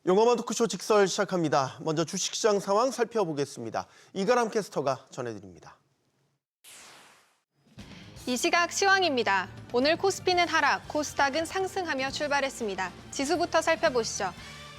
용어만 토크쇼 직설 시작합니다. 먼저 주식시장 상황 살펴보겠습니다. 이가람 캐스터가 전해드립니다. 이 시각 시황입니다. 오늘 코스피는 하락, 코스닥은 상승하며 출발했습니다. 지수부터 살펴보시죠.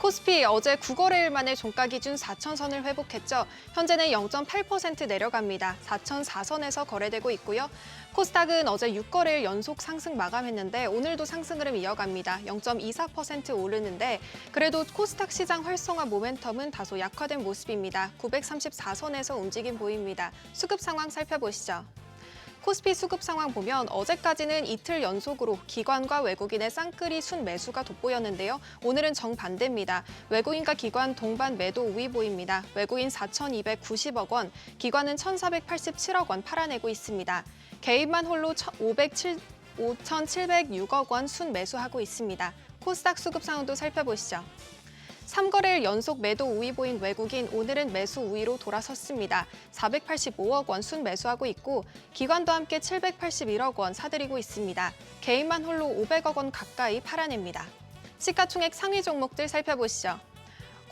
코스피 어제 9거래일 만에 종가 기준 4,000선을 회복했죠. 현재는 0.8% 내려갑니다. 4,004선에서 거래되고 있고요. 코스닥은 어제 6거래일 연속 상승 마감했는데 오늘도 상승 흐름 이어갑니다. 0.24% 오르는데 그래도 코스닥 시장 활성화 모멘텀은 다소 약화된 모습입니다. 934선에서 움직임 보입니다. 수급 상황 살펴보시죠. 코스피 수급 상황 보면 어제까지는 이틀 연속으로 기관과 외국인의 쌍끌이 순매수가 돋보였는데요. 오늘은 정반대입니다. 외국인과 기관 동반 매도 우위 보입니다. 외국인 4,290억 원, 기관은 1,487억 원 팔아내고 있습니다. 개인만 홀로 5,706억 원 순매수하고 있습니다. 코스닥 수급 상황도 살펴보시죠. 3거래일 연속 매도 우위 보인 외국인 오늘은 매수 우위로 돌아섰습니다. 485억 원 순매수하고 있고 기관도 함께 781억 원 사들이고 있습니다. 개인만 홀로 500억 원 가까이 팔아냅니다. 시가총액 상위 종목들 살펴보시죠.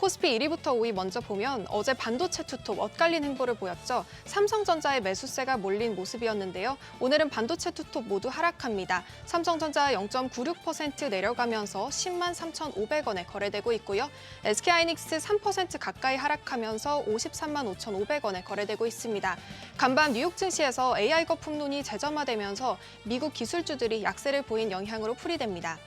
코스피 1위부터 5위 먼저 보면 어제 반도체 투톱 엇갈린 행보를 보였죠. 삼성전자의 매수세가 몰린 모습이었는데요. 오늘은 반도체 투톱 모두 하락합니다. 삼성전자 0.96% 내려가면서 10만 3,500원에 거래되고 있고요. SK하이닉스 3% 가까이 하락하면서 53만 5,500원에 거래되고 있습니다. 간밤 뉴욕 증시에서 AI 거품론이 재점화되면서 미국 기술주들이 약세를 보인 영향으로 풀이됩니다.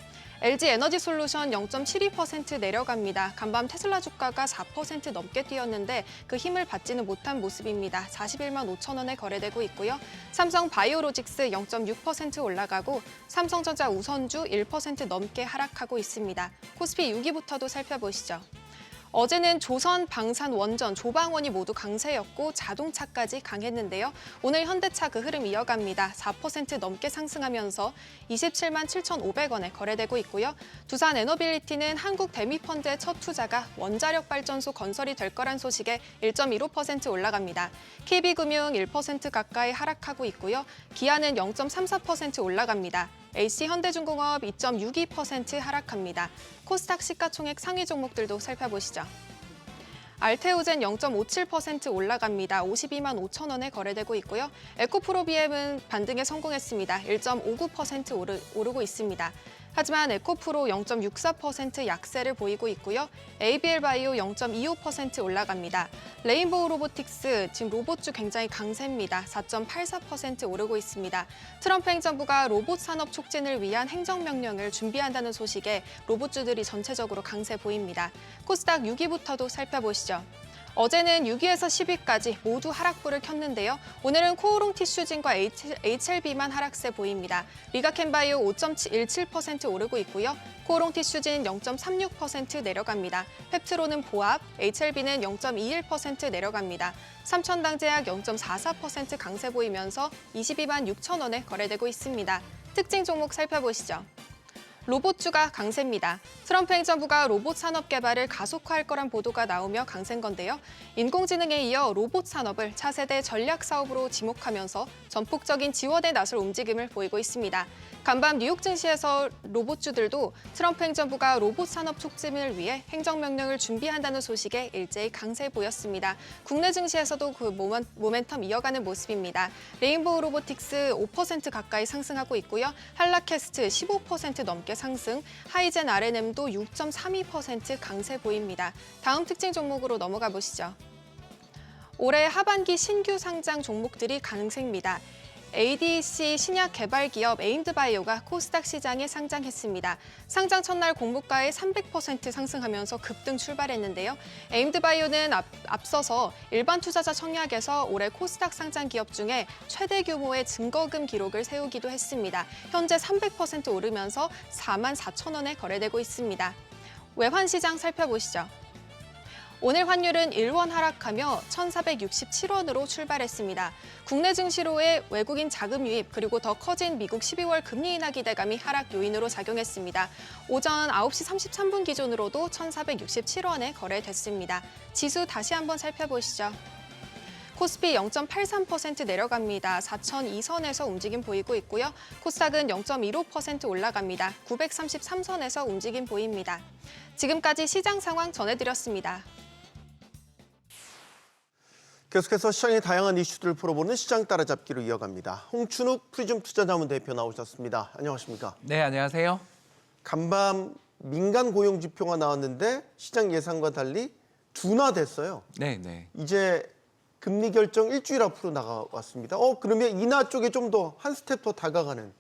LG 에너지솔루션 0.72% 내려갑니다. 간밤 테슬라 주가가 4% 넘게 뛰었는데 그 힘을 받지는 못한 모습입니다. 41만 5천 원에 거래되고 있고요. 삼성 바이오로직스 0.6% 올라가고 삼성전자 우선주 1% 넘게 하락하고 있습니다. 코스피 6위부터도 살펴보시죠. 어제는 조선, 방산, 원전, 조방원이 모두 강세였고 자동차까지 강했는데요. 오늘 현대차 그 흐름 이어갑니다. 4% 넘게 상승하면서 27만 7,500원에 거래되고 있고요. 두산 에너빌리티는 한국 데미펀드의 첫 투자가 원자력 발전소 건설이 될 거란 소식에 1.15% 올라갑니다. KB금융 1% 가까이 하락하고 있고요. 기아는 0.34% 올라갑니다. HC현대중공업 2.62% 하락합니다. 코스닥 시가총액 상위 종목들도 살펴보시죠. 알테오젠 0.57% 올라갑니다. 52만 5천 원에 거래되고 있고요. 에코프로비엠은 반등에 성공했습니다. 1.59% 오르고 있습니다. 하지만 에코프로 0.64% 약세를 보이고 있고요. ABL바이오 0.25% 올라갑니다. 레인보우 로보틱스, 지금 로봇주 굉장히 강세입니다. 4.84% 오르고 있습니다. 트럼프 행정부가 로봇 산업 촉진을 위한 행정명령을 준비한다는 소식에 로봇주들이 전체적으로 강세 보입니다. 코스닥 6위부터도 살펴보시죠. 어제는 6위에서 10위까지 모두 하락불을 켰는데요. 오늘은 코오롱 티슈진과 HLB만 하락세 보입니다. 리가켄바이오 5.17% 오르고 있고요. 코오롱 티슈진 0.36% 내려갑니다. 펩트로는 보합, HLB는 0.21% 내려갑니다. 삼천당제약 0.44% 강세 보이면서 22만 6천 원에 거래되고 있습니다. 특징 종목 살펴보시죠. 로봇주가 강세입니다. 트럼프 행정부가 로봇 산업 개발을 가속화할 거란 보도가 나오며 강세인 건데요. 인공지능에 이어 로봇 산업을 차세대 전략 사업으로 지목하면서 전폭적인 지원에 나설 움직임을 보이고 있습니다. 간밤 뉴욕 증시에서 로봇주들도 트럼프 행정부가 로봇 산업 촉진을 위해 행정명령을 준비한다는 소식에 일제히 강세 보였습니다. 국내 증시에서도 그 모멘텀 이어가는 모습입니다. 레인보우 로보틱스 5% 가까이 상승하고 있고요. 한라캐스트 15% 넘게 상승, 하이젠 R&M도 6.32% 강세 보입니다. 다음 특징 종목으로 넘어가 보시죠. 올해 하반기 신규 상장 종목들이 강세입니다. ADC 신약 개발 기업 에임드바이오가 코스닥 시장에 상장했습니다. 상장 첫날 공모가에 300% 상승하면서 급등 출발했는데요. 에임드바이오는 앞서서 일반 투자자 청약에서 올해 코스닥 상장 기업 중에 최대 규모의 증거금 기록을 세우기도 했습니다. 현재 300% 오르면서 4만 4천 원에 거래되고 있습니다. 외환 시장 살펴보시죠. 오늘 환율은 1원 하락하며 1,467원으로 출발했습니다. 국내 증시로의 외국인 자금 유입 그리고 더 커진 미국 12월 금리 인하 기대감이 하락 요인으로 작용했습니다. 오전 9시 33분 기준으로도 1,467원에 거래됐습니다. 지수 다시 한번 살펴보시죠. 코스피 0.83% 내려갑니다. 4,002선에서 움직임 보이고 있고요. 코스닥은 0.15% 올라갑니다. 933선에서 움직임 보입니다. 지금까지 시장 상황 전해드렸습니다. 계속해서 시장의 다양한 이슈들을 풀어보는 시장 따라잡기로 이어갑니다. 홍춘욱 프리즘 투자자문 대표 나오셨습니다. 안녕하십니까? 네, 안녕하세요. 간밤 민간 고용 지표가 나왔는데 시장 예상과 달리 둔화됐어요. 네, 네. 이제 금리 결정 일주일 앞으로 나가왔습니다. 그러면 인하 쪽에 좀 더 한 스텝 더 다가가는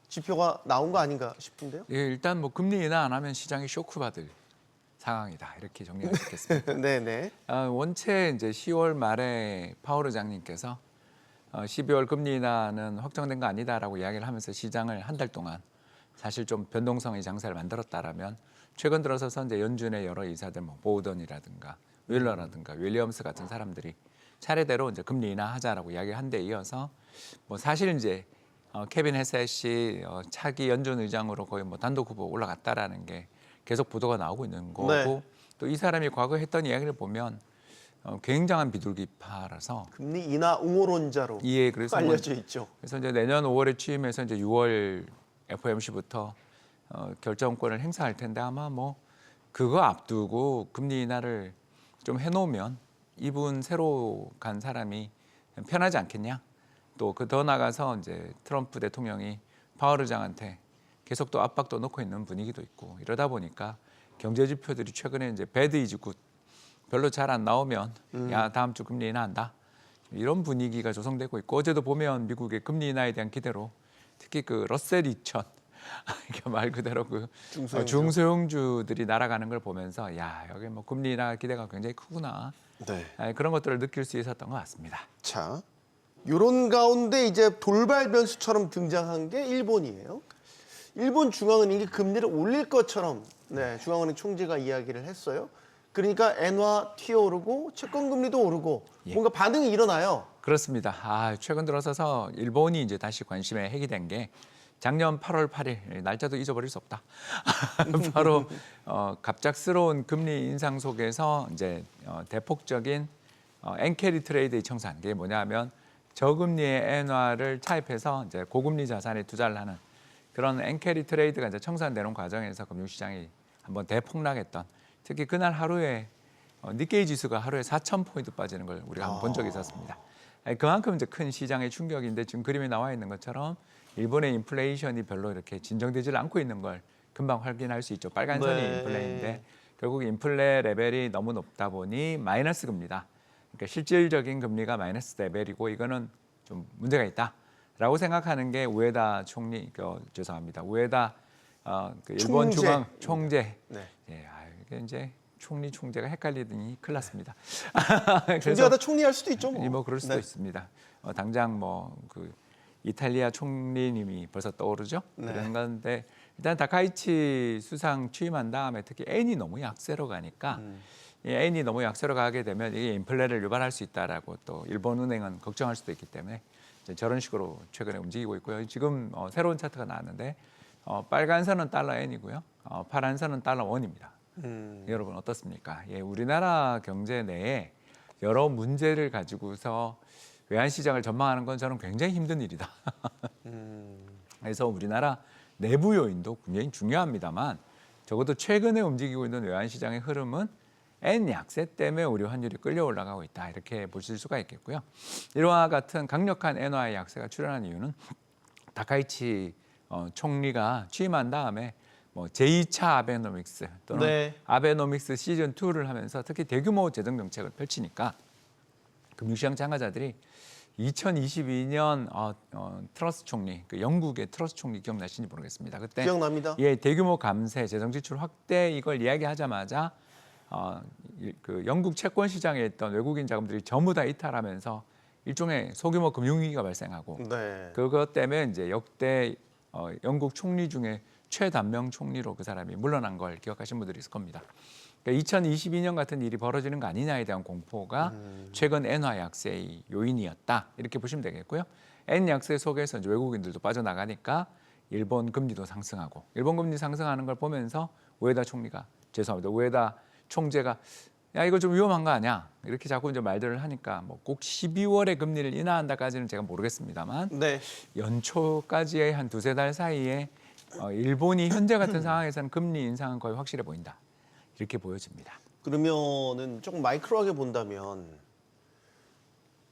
지표가 나온 거 아닌가 싶은데요. 예, 일단 뭐 금리 인하 안 하면 시장이 쇼크받을 상황이다. 이렇게 정리할 수 있겠습니다. 네네. 원체 이제 10월 말에 파월 의장님께서 12월 금리 인하는 확정된 거 아니다라고 이야기를 하면서 시장을 한 달 동안 사실 좀 변동성의 장세를 만들었다라면 최근 들어서서 이제 연준의 여러 이사들 뭐 보우던이라든가 윌러라든가 윌리엄스 같은 사람들이 차례대로 이제 금리 인하하자라고 이야기한 데 이어서 뭐 사실 이제 케빈 헤셋이 차기 연준 의장으로 거의 뭐 단독 후보 올라갔다라는 게 계속 보도가 나오고 있는 거고 네. 또 이 사람이 과거에 했던 이야기를 보면 굉장한 비둘기파라서 금리 인하 옹호론자로 예, 그래서 뭐 알려져 있죠. 그래서 이제 내년 5월에 취임해서 이제 6월 FOMC부터 결정권을 행사할 텐데 아마 뭐 그거 앞두고 금리 인하를 좀 해놓으면 이분 새로 간 사람이 편하지 않겠냐? 또 그 더 나가서 이제 트럼프 대통령이 파월 의장한테 계속 또 압박도 넣고 있는 분위기도 있고 이러다 보니까 경제 지표들이 최근에 이제 배드 이즈 굿 별로 잘 안 나오면 야 다음 주 금리 인하한다 이런 분위기가 조성되고 있고 어제도 보면 미국의 금리 인하에 대한 기대로 특히 그 러셀 2000 이게 말 그대로 그 중소형주들이 날아가는 걸 보면서 야 여기 뭐 금리 인하 기대가 굉장히 크구나 네. 그런 것들을 느낄 수 있었던 것 같습니다. 자, 이런 가운데 이제 돌발 변수처럼 등장한 게 일본이에요. 일본 중앙은행이 금리를 올릴 것처럼 중앙은행 총재가 이야기를 했어요. 그러니까 엔화 튀어오르고 채권 금리도 오르고 뭔가 반응이 일어나요. 그렇습니다. 최근 들어서서 일본이 이제 다시 관심의 핵이 된 게 작년 8월 8일 날짜도 잊어버릴 수 없다. 바로 갑작스러운 금리 인상 속에서 이제 대폭적인 엔캐리 트레이드의 청산. 이게 뭐냐면 저금리의 엔화를 차입해서 이제 고금리 자산에 투자를 하는 그런 엔캐리 트레이드가 이제 청산되는 과정에서 금융시장이 한번 대폭락했던 특히 그날 하루에 니케이 지수가 하루에 4,000포인트 빠지는 걸 우리가 한번 본 적이 있었습니다. 그만큼 이제 큰 시장의 충격인데 지금 그림에 나와 있는 것처럼 일본의 인플레이션이 별로 이렇게 진정되질 않고 있는 걸 금방 확인할 수 있죠. 빨간 선이 인플레인데 결국 인플레 레벨이 너무 높다 보니 마이너스 금리다. 그러니까 실질적인 금리가 마이너스 레벨이고 이거는 좀 문제가 있다라고 생각하는 게 우에다 총리, 죄송합니다. 우에다 그 일본 중앙 총재. 네. 이게 이제 총재가 헷갈리더니 큰일 났습니다. 총재가 다 총리할 수도 있죠. 뭐 그럴 수도 있습니다. 당장 뭐 그 이탈리아 총리님이 벌써 떠오르죠. 그런 건데 일단 다카이치 수상 취임한 다음에 특히 엔이 너무 약세로 가니까 이 엔이 너무 약세로 가게 되면 이게 인플레를 유발할 수 있다라고 또 일본 은행은 걱정할 수도 있기 때문에 이제 저런 식으로 최근에 움직이고 있고요. 지금 새로운 차트가 나왔는데 빨간 선은 달러 엔이고요. 파란 선은 달러 원입니다. 여러분 어떻습니까? 우리나라 경제 내에 여러 문제를 가지고서 외환시장을 전망하는 건 저는 굉장히 힘든 일이다. 그래서 우리나라 내부 요인도 굉장히 중요합니다만 적어도 최근에 움직이고 있는 외환시장의 흐름은 엔 약세 때문에 우리 환율이 끌려 올라가고 있다. 이렇게 보실 수가 있겠고요. 이와 같은 강력한 엔화의 약세가 출현한 이유는 다카이치 총리가 취임한 다음에 뭐 제2차 아베노믹스 또는 아베노믹스 시즌 2를 하면서 특히 대규모 재정 정책을 펼치니까 금융시장 참가자들이 2022년 트러스 총리, 그 영국의 트러스 총리 기억나시는지 모르겠습니다. 그때 기억납니다. 대규모 감세, 재정 지출 확대 이걸 이야기하자마자 그 영국 채권 시장에 있던 외국인 자금들이 전부 다 이탈하면서 일종의 소규모 금융위기가 발생하고 그것 때문에 이제 역대 영국 총리 중에 최단명 총리로 그 사람이 물러난 걸 기억하시는 분들이 있을 겁니다. 그러니까 2022년 같은 일이 벌어지는 거 아니냐에 대한 공포가 최근 엔화 약세의 요인이었다. 이렇게 보시면 되겠고요. 엔 약세 속에서 이제 외국인들도 빠져나가니까 일본 금리도 상승하고 일본 금리 상승하는 걸 보면서 우에다 총재가 야 이거 좀 위험한 거 아니야? 이렇게 자꾸 이제 말들을 하니까 뭐 꼭 12월에 금리를 인하한다까지는 제가 모르겠습니다만 연초까지의 한 두세 달 사이에 일본이 현재 같은 상황에서는 금리 인상은 거의 확실해 보인다. 이렇게 보여집니다. 그러면은 조금 마이크로하게 본다면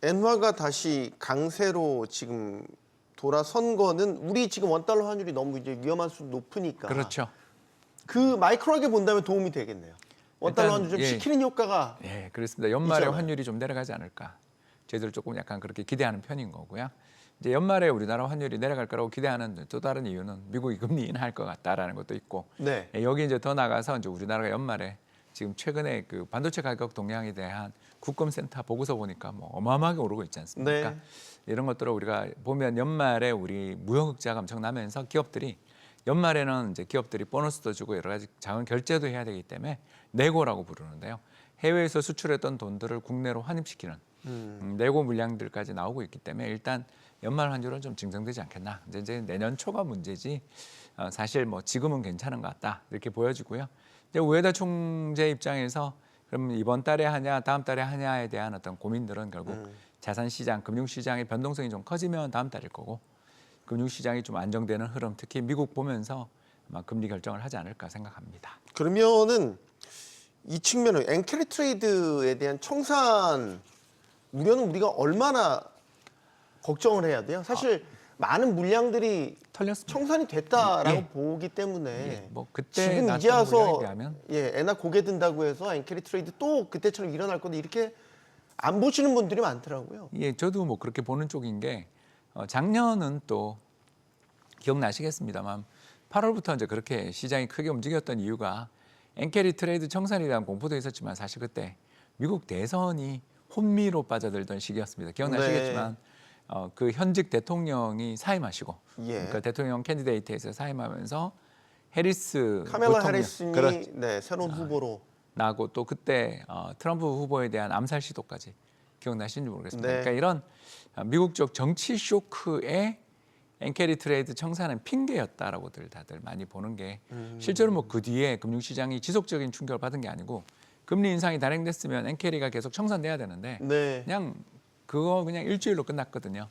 엔화가 다시 강세로 지금 돌아선 거는 우리 지금 원달러 환율이 너무 이제 위험한 수 높으니까 그렇죠. 그 마이크로하게 본다면 도움이 되겠네요. 원달러 일단, 환율 좀 예. 식히는 효과가 예, 그렇습니다. 연말에 있잖아요. 환율이 좀 내려가지 않을까. 저희들 조금 약간 그렇게 기대하는 편인 거고요. 이제 연말에 우리나라 환율이 내려갈 거라고 기대하는 또 다른 이유는 미국이 금리 인하할 것 같다라는 것도 있고 네. 예, 여기 이제 더 나가서 이제 우리나라가 연말에 지금 최근에 그 반도체 가격 동향에 대한 국감센터 보고서 보니까 뭐 어마어마하게 오르고 있지 않습니까? 네. 이런 것들을 우리가 보면 연말에 우리 무역 흑자가 엄청 나면서 기업들이 연말에는 이제 기업들이 보너스도 주고 여러 가지 자금 결제도 해야 되기 때문에 내고라고 부르는데요. 해외에서 수출했던 돈들을 국내로 환입시키는 내고 물량들까지 나오고 있기 때문에 일단 연말 환율은 좀 진정되지 않겠나. 이제 내년 초가 문제지 사실 뭐 지금은 괜찮은 것 같다 이렇게 보여지고요. 이제 우에다 총재 입장에서 그럼 이번 달에 하냐 다음 달에 하냐에 대한 어떤 고민들은 결국 자산시장, 금융시장의 변동성이 좀 커지면 다음 달일 거고 금융시장이 좀 안정되는 흐름, 특히 미국 보면서 아마 금리 결정을 하지 않을까 생각합니다. 그러면은 이 측면은 엔캐리 트레이드에 대한 청산 우려는 우리가 얼마나 걱정을 해야 돼요? 사실 많은 물량들이 털렸습니다. 청산이 됐다라고 예. 보기 때문에 예, 뭐 그때 지금 이제 났던 물량에 와서 비하면 엔화 고개 든다고 해서 엔캐리 트레이드 또 그때처럼 일어날 건데 이렇게 안 보시는 분들이 많더라고요. 예, 저도 뭐 그렇게 보는 쪽인 게 작년은 또 기억나시겠습니다만 8월부터 이제 그렇게 시장이 크게 움직였던 이유가 엔캐리 트레이드 청산에 대한 공포도 있었지만 사실 그때 미국 대선이 혼미로 빠져들던 시기였습니다. 기억나시겠지만 그 현직 대통령이 사임하시고 예. 그러니까 대통령 캔디데이트에서 사임하면서 해리스 카멜라 부통령, 해리슨이 그렇죠. 새로운 후보로 나고 또 그때 트럼프 후보에 대한 암살 시도까지 기억나시는지 모르겠습니다. 네. 그러니까 이런 미국적 정치 쇼크에 엔캐리 트레이드 청산은 핑계였다라고들 다들 많이 보는 게 실제로 뭐 그 뒤에 금융시장이 지속적인 충격을 받은 게 아니고 금리 인상이 단행됐으면 엔캐리가 계속 청산돼야 되는데 네. 그냥 그거 그냥 일주일로 끝났거든요.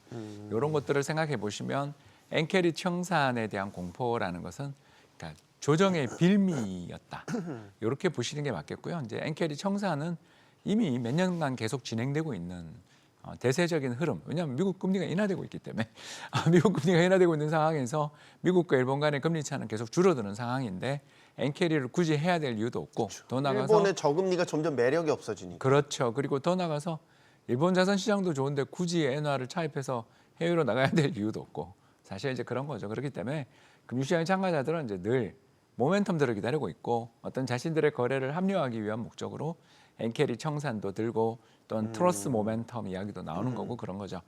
이런 것들을 생각해 보시면 엔캐리 청산에 대한 공포라는 것은 그러니까 조정의 빌미였다. 이렇게 보시는 게 맞겠고요. 이제 엔캐리 청산은 이미 몇 년간 계속 진행되고 있는 대세적인 흐름. 왜냐하면 미국 금리가 인하되고 있기 때문에 미국 금리가 인하되고 있는 상황에서 미국과 일본 간의 금리 차는 계속 줄어드는 상황인데 엔캐리를 굳이 해야 될 이유도 없고 더 나가서 일본의 저금리가 점점 매력이 없어지니까. 그렇죠. 그리고 더 나가서 일본 자산 시장도 좋은데 굳이 엔화를 차입해서 해외로 나가야 될 이유도 없고 사실 이제 그런 거죠. 그렇기 때문에 금융시장 참가자들은 이제 늘 모멘텀들을 기다리고 있고 어떤 자신들의 거래를 합리화하기 위한 목적으로 엔캐리 청산도 들고 또는 트러스 모멘텀 이야기도 나오는 거고 그런 거죠.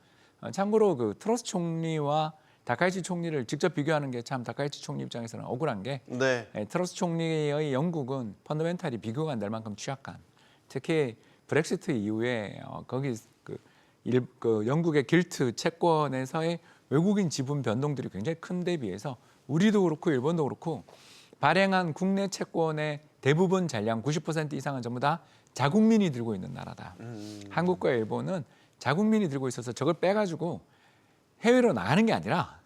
참고로 그 트러스 총리와 다카이치 총리를 직접 비교하는 게 참 다카이치 총리 입장에서는 억울한 게 네. 트러스 총리의 영국은 펀더멘탈이 비교가 안 될 만큼 취약한 특히 브렉시트 이후에 거기 그 영국의 길트 채권에서의 외국인 지분 변동들이 굉장히 큰 데 비해서 우리도 그렇고 일본도 그렇고 발행한 국내 채권의 대부분 잔량 90% 이상은 전부 다 자국민이 들고 있는 나라다. 한국과 일본은 자국민이 들고 있어서 저걸 빼가지고 해외로 나가는 게 아니라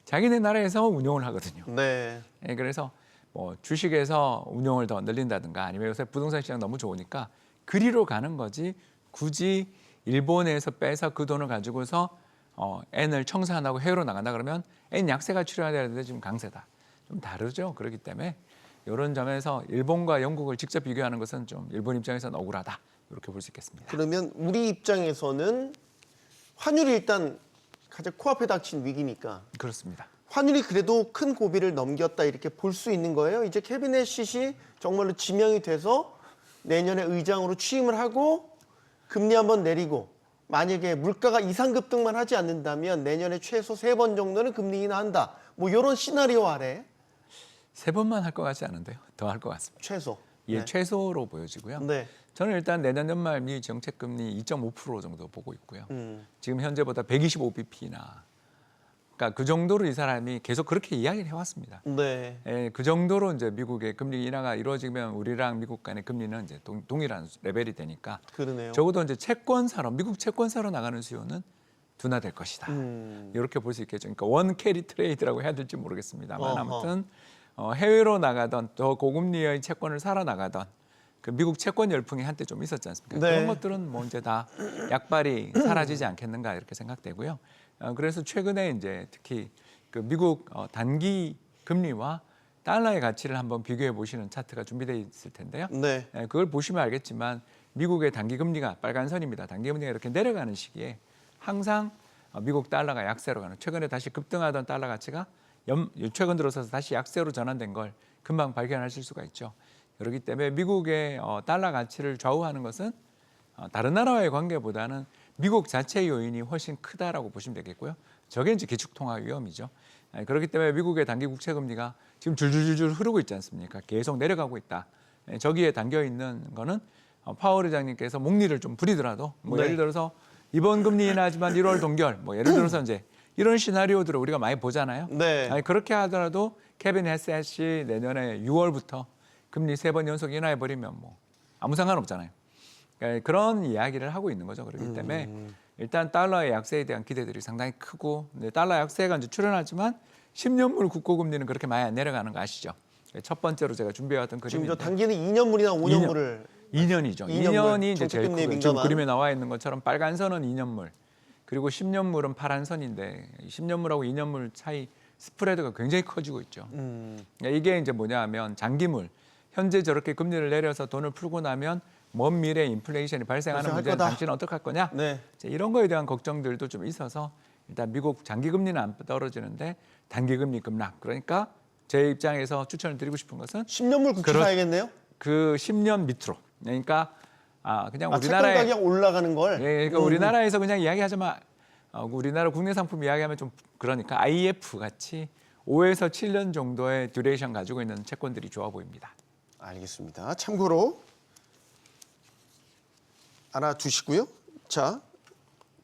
자기네 나라에서 운용을 하거든요. 네. 예, 그래서 뭐 주식에서 운용을 더 늘린다든가 아니면 요새 부동산 시장 너무 좋으니까 그리로 가는 거지 굳이 일본에서 빼서 그 돈을 가지고서 엔을 청산하고 해외로 나간다 그러면 엔 약세가 출현해야 되는데 지금 강세다. 좀 다르죠. 그렇기 때문에 이런 점에서 일본과 영국을 직접 비교하는 것은 좀 일본 입장에서는 억울하다. 이렇게 볼 수 있겠습니다. 그러면 우리 입장에서는 환율이 일단 가장 코앞에 닥친 위기니까 그렇습니다. 환율이 그래도 큰 고비를 넘겼다 이렇게 볼 수 있는 거예요. 이제 캐비넷 시 정말로 지명이 돼서 내년에 의장으로 취임을 하고 금리 한번 내리고 만약에 물가가 이상급등만 하지 않는다면 내년에 최소 3번 정도는 금리 인하한다. 뭐 이런 시나리오 아래 3번만 할 것 같지 않은데요. 더 할 것 같습니다. 최소. 예, 네. 최소로 보여지고요. 네. 저는 일단 내년 연말 미 정책 금리 2.5% 정도 보고 있고요. 음. 지금 현재보다 125bp나 그러니까 그 정도로 이 사람이 계속 그렇게 이야기를 해왔습니다. 네. 예, 그 정도로 이제 미국의 금리 인하가 이루어지면 우리랑 미국 간의 금리는 이제 동일한 레벨이 되니까 그러네요. 적어도 이제 채권 사러 미국 채권 사러 나가는 수요는 둔화될 것이다. 이렇게 볼 수 있겠죠. 그러니까 원 캐리 트레이드라고 해야 될지 모르겠습니다만 아무튼 해외로 나가던 더 고금리의 채권을 사러 나가던 그 미국 채권 열풍이 한때 좀 있었지 않습니까? 네. 그런 것들은 뭐 이제 다 약발이 사라지지 않겠는가 이렇게 생각되고요. 그래서 최근에 이제 특히 그 미국 단기 금리와 달러의 가치를 한번 비교해 보시는 차트가 준비되어 있을 텐데요. 네. 그걸 보시면 알겠지만 미국의 단기 금리가 빨간 선입니다. 단기 금리가 이렇게 내려가는 시기에 항상 미국 달러가 약세로 가는, 최근에 다시 급등하던 달러 가치가 최근 들어서 다시 약세로 전환된 걸 금방 발견하실 수가 있죠. 그렇기 때문에 미국의 달러 가치를 좌우하는 것은 다른 나라와의 관계보다는 미국 자체 요인이 훨씬 크다라고 보시면 되겠고요. 저게 이제 기축통화 위험이죠. 그렇기 때문에 미국의 단기 국채 금리가 지금 줄줄줄 흐르고 있지 않습니까? 계속 내려가고 있다. 저기에 담겨 있는 거는 파월 의장님께서 목리를 좀 부리더라도 뭐 네. 예를 들어서 이번 금리 인하지만 1월 동결 뭐 예를 들어서 이제 이런 시나리오들을 우리가 많이 보잖아요. 네. 아니, 그렇게 하더라도 케빈 헤셋이 내년에 6월부터 금리 3번 연속 인하해 버리면 뭐 아무 상관 없잖아요. 그러니까 그런 이야기를 하고 있는 거죠. 그렇기 때문에 일단 달러의 약세에 대한 기대들이 상당히 크고, 달러 약세가 이제 출현하지만 10년물 국고 금리는 그렇게 많이 안 내려가는 거 아시죠? 첫 번째로 제가 준비해왔던 지금 그림인데 저 단기는 2년물이나 5년물을 2년이죠. 2년물. 2년이 이제 제일 정책금리에 크고, 지금 민감한. 그림에 나와 있는 것처럼 빨간 선은 2년물, 그리고 10년물은 파란 선인데 10년물하고 2년물 차이 스프레드가 굉장히 커지고 있죠. 그러니까 이게 이제 뭐냐면 장기물, 현재 저렇게 금리를 내려서 돈을 풀고 나면 먼 미래에 인플레이션이 발생하는 발생할 문제는 거다. 당신은 어떻게 할 거냐? 네. 이제 이런 거에 대한 걱정들도 좀 있어서 일단 미국 장기 금리는 안 떨어지는데 단기 금리 급락. 그러니까 제 입장에서 추천을 드리고 싶은 것은 10년물 국채 사야겠네요. 그 10년 밑으로. 그러니까 그냥 채권 우리나라에 가격 올라가는 걸. 그러니까 우리나라에서 그냥 이야기하자면 우리나라 국내 상품 이야기하면 좀 그러니까 IF 같이 5에서 7년 정도의 듀레이션 가지고 있는 채권들이 좋아 보입니다. 알겠습니다. 참고로 알아두시고요. 자,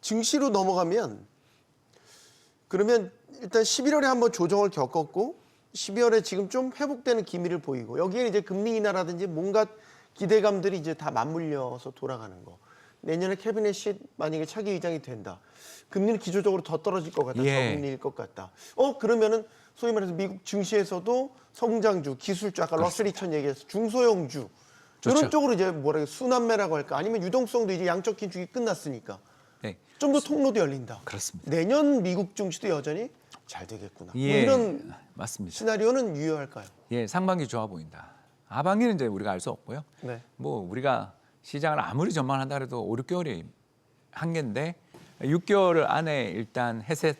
증시로 넘어가면 그러면 일단 11월에 한번 조정을 겪었고 12월에 지금 좀 회복되는 기미를 보이고 여기에 이제 금리 인하라든지 뭔가 기대감들이 이제 다 맞물려서 돌아가는 거. 내년에 캐비넷이 만약에 차기 의장이 된다. 금리는 기조적으로 더 떨어질 것 같다. 예. 저금리일 것 같다. 그러면은 소위 말해서 미국 증시에서도 성장주, 기술주, 아까 러셀 2000 얘기해서 중소형주 좋죠. 이런 쪽으로 이제 뭐랄까 순환매라고 할까 아니면 유동성도 이제 양적 긴축이 끝났으니까 네, 좀 더 통로도 열린다. 그렇습니다. 내년 미국 증시도 여전히 잘 되겠구나. 뭐 예, 이런 맞습니다. 시나리오는 유효할까요? 예, 상반기 좋아 보인다. 하반기는 이제 우리가 알 수 없고요. 네. 뭐 우리가 시장을 아무리 전망한다 해도 5, 6개월이 한계인데 6개월 안에 일단 헤셋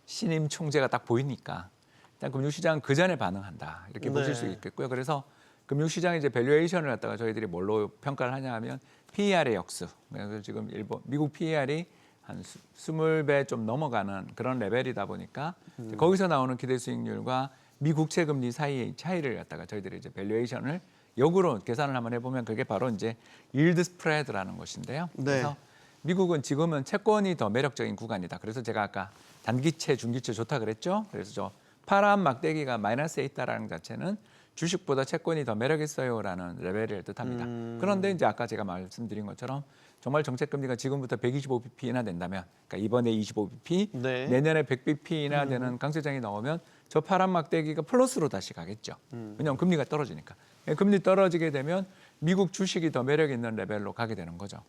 신임 총재가 딱 보이니까 일단 금융시장은 그 전에 반응한다 이렇게 네. 보실 수 있겠고요. 그래서 금융시장의 이제 밸류에이션을 갖다가 저희들이 뭘로 평가를 하냐 하면 PER의 역수. 그래서 지금 미국 PER이 한 20배 좀 넘어가는 그런 레벨이다 보니까 거기서 나오는 기대 수익률과 미 국채 금리 사이의 차이를 갖다가 저희들이 이제 밸류에이션을 역으로 계산을 한번 해보면 그게 바로 이제 일드 스프레드라는 것인데요. 네. 그래서 미국은 지금은 채권이 더 매력적인 구간이다. 그래서 제가 아까 단기채, 중기채 좋다 그랬죠. 그래서 저 파란 막대기가 마이너스에 있다라는 자체는 주식보다 채권이 더 매력 있어요라는 레벨을 뜻합니다. 그런데 이제 아까 제가 말씀드린 것처럼 정말 정책 금리가 지금부터 125bp 인하된다면, 그러니까 이번에 25bp, 네. 내년에 100bp 인하되는 강세장이 나오면 저 파란 막대기가 플러스로 다시 가겠죠. 왜냐하면 금리가 떨어지니까. 금리 떨어지게 되면 미국 주식이 더 매력 있는 레벨로 가게 되는 거죠.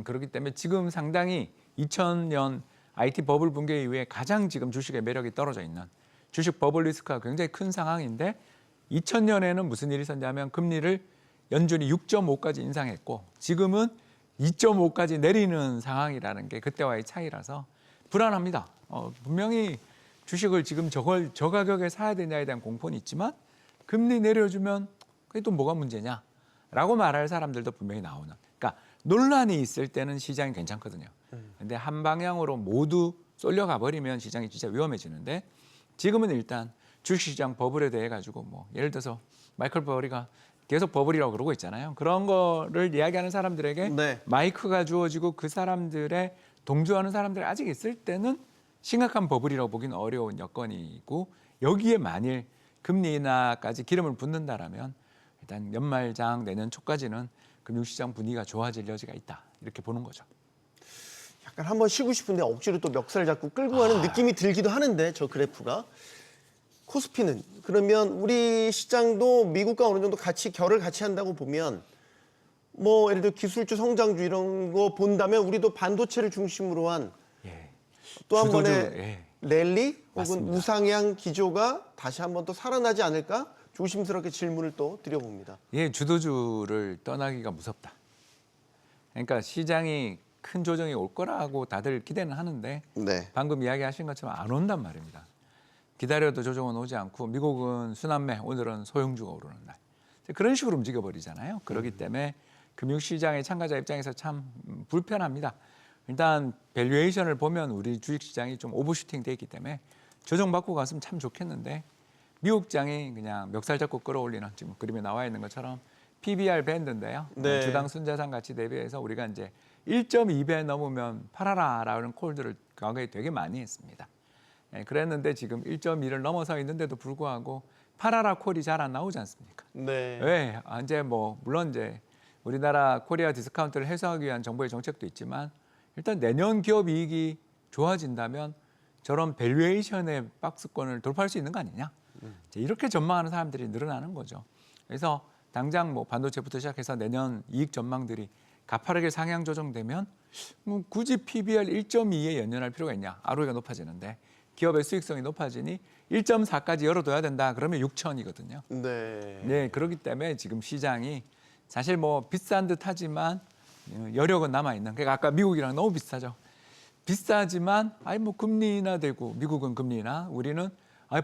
그렇기 때문에 지금 상당히 2000년 IT 버블 붕괴 이후에 가장 지금 주식의 매력이 떨어져 있는 주식 버블 리스크가 굉장히 큰 상황인데 2000년에는 무슨 일이 있었냐면 금리를 연준이 6.5까지 인상했고 지금은 2.5까지 내리는 상황이라는 게 그때와의 차이라서 불안합니다. 분명히 주식을 지금 저 가격에 사야 되냐에 대한 공포는 있지만 금리 내려주면 그게 또 뭐가 문제냐라고 말할 사람들도 분명히 나오는. 그러니까 논란이 있을 때는 시장이 괜찮거든요. 근데 한 방향으로 모두 쏠려가 버리면 시장이 진짜 위험해지는데 지금은 일단 주식시장 버블에 대해 가지고 뭐 예를 들어서 마이클 버리가 계속 버블이라고 그러고 있잖아요. 그런 거를 이야기하는 사람들에게 네. 마이크가 주어지고 그 사람들의 동조하는 사람들이 아직 있을 때는 심각한 버블이라고 보기는 어려운 여건이고 여기에 만일 금리 인하까지 기름을 붓는다라면 일단 연말장 내년 초까지는 금융시장 분위기가 좋아질 여지가 있다 이렇게 보는 거죠. 약간 한번 쉬고 싶은데 억지로 또 멱살 잡고 끌고 가는 느낌이 들기도 하는데 저 그래프가. 코스피는 그러면 우리 시장도 미국과 어느 정도 같이 결을 같이 한다고 보면 뭐 예를 들어 기술주 성장주 이런 거 본다면 우리도 반도체를 중심으로 한 예. 또 한 주도주, 번의 예. 랠리 혹은 맞습니다. 우상향 기조가 다시 한번 또 살아나지 않을까? 조심스럽게 질문을 또 드려봅니다. 예, 주도주를 떠나기가 무섭다. 그러니까 시장이 큰 조정이 올 거라고 다들 기대는 하는데 네. 방금 이야기하신 것처럼 안 온단 말입니다. 기다려도 조정은 오지 않고 미국은 순환매, 오늘은 소형주가 오르는 날. 그런 식으로 움직여버리잖아요. 그렇기 때문에 금융시장의 참가자 입장에서 참 불편합니다. 일단 밸류에이션을 보면 우리 주식시장이 좀 오버슈팅 돼 있기 때문에 조정받고 갔으면 참 좋겠는데 미국장이 그냥 멱살 잡고 끌어올리는 지금 그림에 나와 있는 것처럼 PBR 밴드인데요. 네. 주당 순자산 가치 대비해서 우리가 이제 1.2배 넘으면 팔아라라는 콜들을 과거에 되게 많이 했습니다. 예, 그랬는데 지금 1.2를 넘어서 있는데도 불구하고 팔아라 콜이 잘 안 나오지 않습니까? 네. 왜? 이제 뭐 물론 이제 우리나라 코리아 디스카운트를 해소하기 위한 정부의 정책도 있지만 일단 내년 기업 이익이 좋아진다면 저런 밸류에이션의 박스권을 돌파할 수 있는 거 아니냐? 이제 이렇게 전망하는 사람들이 늘어나는 거죠. 그래서 당장 뭐 반도체부터 시작해서 내년 이익 전망들이 가파르게 상향 조정되면 뭐 굳이 PBR 1.2에 연연할 필요가 있냐? ROE가 높아지는데 기업의 수익성이 높아지니 1.4까지 열어둬야 된다. 그러면 6천이거든요. 네. 네, 그렇기 때문에 지금 시장이 사실 뭐 비싼 듯하지만 여력은 남아 있는. 그러니까 아까 미국이랑 너무 비슷하죠. 비싸지만 뭐 금리 인하되고 미국은 금리 인하, 우리는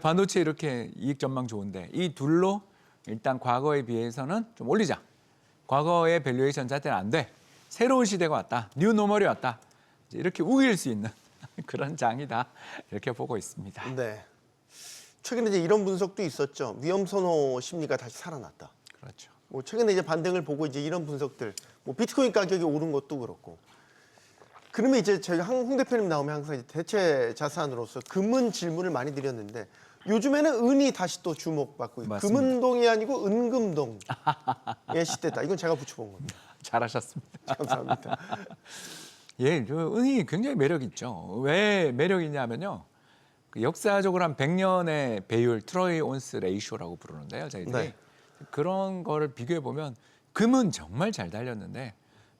반도체 이렇게 이익 전망 좋은데 이 둘로 일단 과거에 비해서는 좀 올리자. 과거의 밸류에이션 자체는 안 돼. 새로운 시대가 왔다. 뉴 노멀이 왔다. 이렇게 우길 수 있는 그런 장이다. 이렇게 보고 있습니다. 네. 최근에 이제 이런 분석도 있었죠. 위험 선호 심리가 다시 살아났다. 그렇죠. 뭐 최근에 이제 반등을 보고 이제 이런 분석들, 뭐 비트코인 가격이 오른 것도 그렇고. 그러면 이제 저희가 홍 대표님 나오면 항상 이제 대체 자산으로서 금은 질문을 많이 드렸는데 요즘에는 은이 다시 또 주목받고 있고 맞습니다. 금은동이 아니고 은금동의 시대다. 이건 제가 붙여본 겁니다. 잘하셨습니다. 감사합니다. 예, 저 은이 굉장히 매력 있죠. 왜 매력 있냐면요. 그 역사적으로 한 100년의 배율 트로이 온스 레이쇼라고 부르는데요. 저희들이 네. 그런 거를 비교해 보면 금은 정말 잘 달렸는데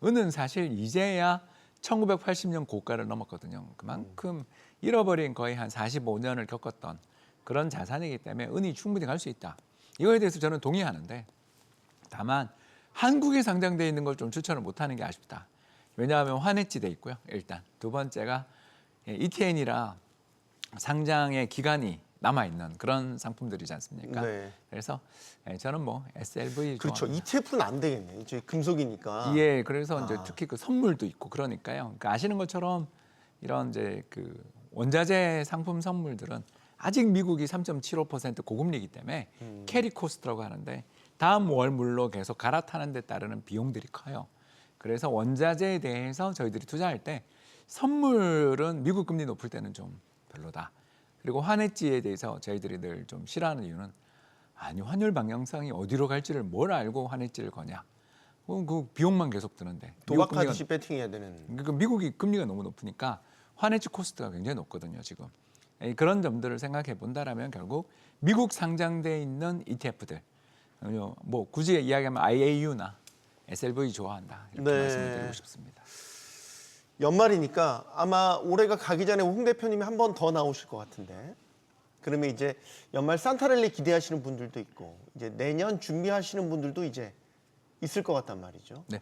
은은 사실 이제야 1980년 고가를 넘었거든요. 그만큼 잃어버린 거의 한 45년을 겪었던 그런 자산이기 때문에 은이 충분히 갈 수 있다. 이거에 대해서 저는 동의하는데 다만 한국에 상장돼 있는 걸 좀 추천을 못하는 게 아쉽다. 왜냐하면 환해지돼 있고요. 일단 두 번째가 ETN이라 상장의 기간이 남아 있는 그런 상품들이지 않습니까? 네. 그래서 저는 뭐 SLV 그렇죠. 좋아합니다. ETF는 안 되겠네. 이제 금속이니까. 예, 그래서 이제 특히 그 선물도 있고 그러니까요. 그러니까 아시는 것처럼 이런 이제 그 원자재 상품 선물들은 아직 미국이 3.75% 고금리이기 때문에 캐리 코스트라고 하는데 다음 월물로 계속 갈아타는 데 따르는 비용들이 커요. 그래서 원자재에 대해서 저희들이 투자할 때 선물은 미국 금리 높을 때는 좀 별로다. 그리고 환해지에 대해서 저희들이 늘 좀 싫어하는 이유는 아니 환율 방향성이 어디로 갈지를 뭘 알고 환해지를 거냐. 그 비용만 계속 드는데. 도박하듯이 배팅해야 되는. 그러니까 미국이 금리가 너무 높으니까 환해지 코스트가 굉장히 높거든요. 지금. 그런 점들을 생각해 본다라면 결국 미국 상장돼 있는 ETF들. 뭐 굳이 이야기하면 IAU나 SLV 좋아한다. 이렇게 네. 말씀을 드리고 싶습니다. 연말이니까 아마 올해가 가기 전에 홍 대표님이 한 번 더 나오실 것 같은데 그러면 이제 연말 산타랠리 기대하시는 분들도 있고 이제 내년 준비하시는 분들도 이제 있을 것 같단 말이죠. 네.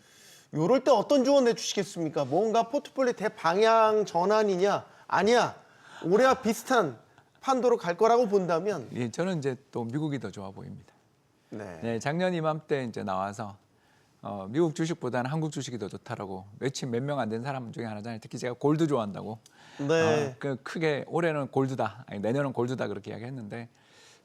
요럴 때 어떤 조언 내주시겠습니까? 뭔가 포트폴리오 대방향 전환이냐 아니야 올해와 비슷한 판도로 갈 거라고 본다면 예, 저는 이제 또 미국이 더 좋아 보입니다. 네. 네, 작년 이맘때 이제 나와서 미국 주식보다는 한국 주식이 더 좋다라고 외친 몇 명 안 된 사람 중에 하나잖아요. 특히 제가 골드 좋아한다고. 네. 그 크게 올해는 골드다, 아니, 내년은 골드다 그렇게 이야기했는데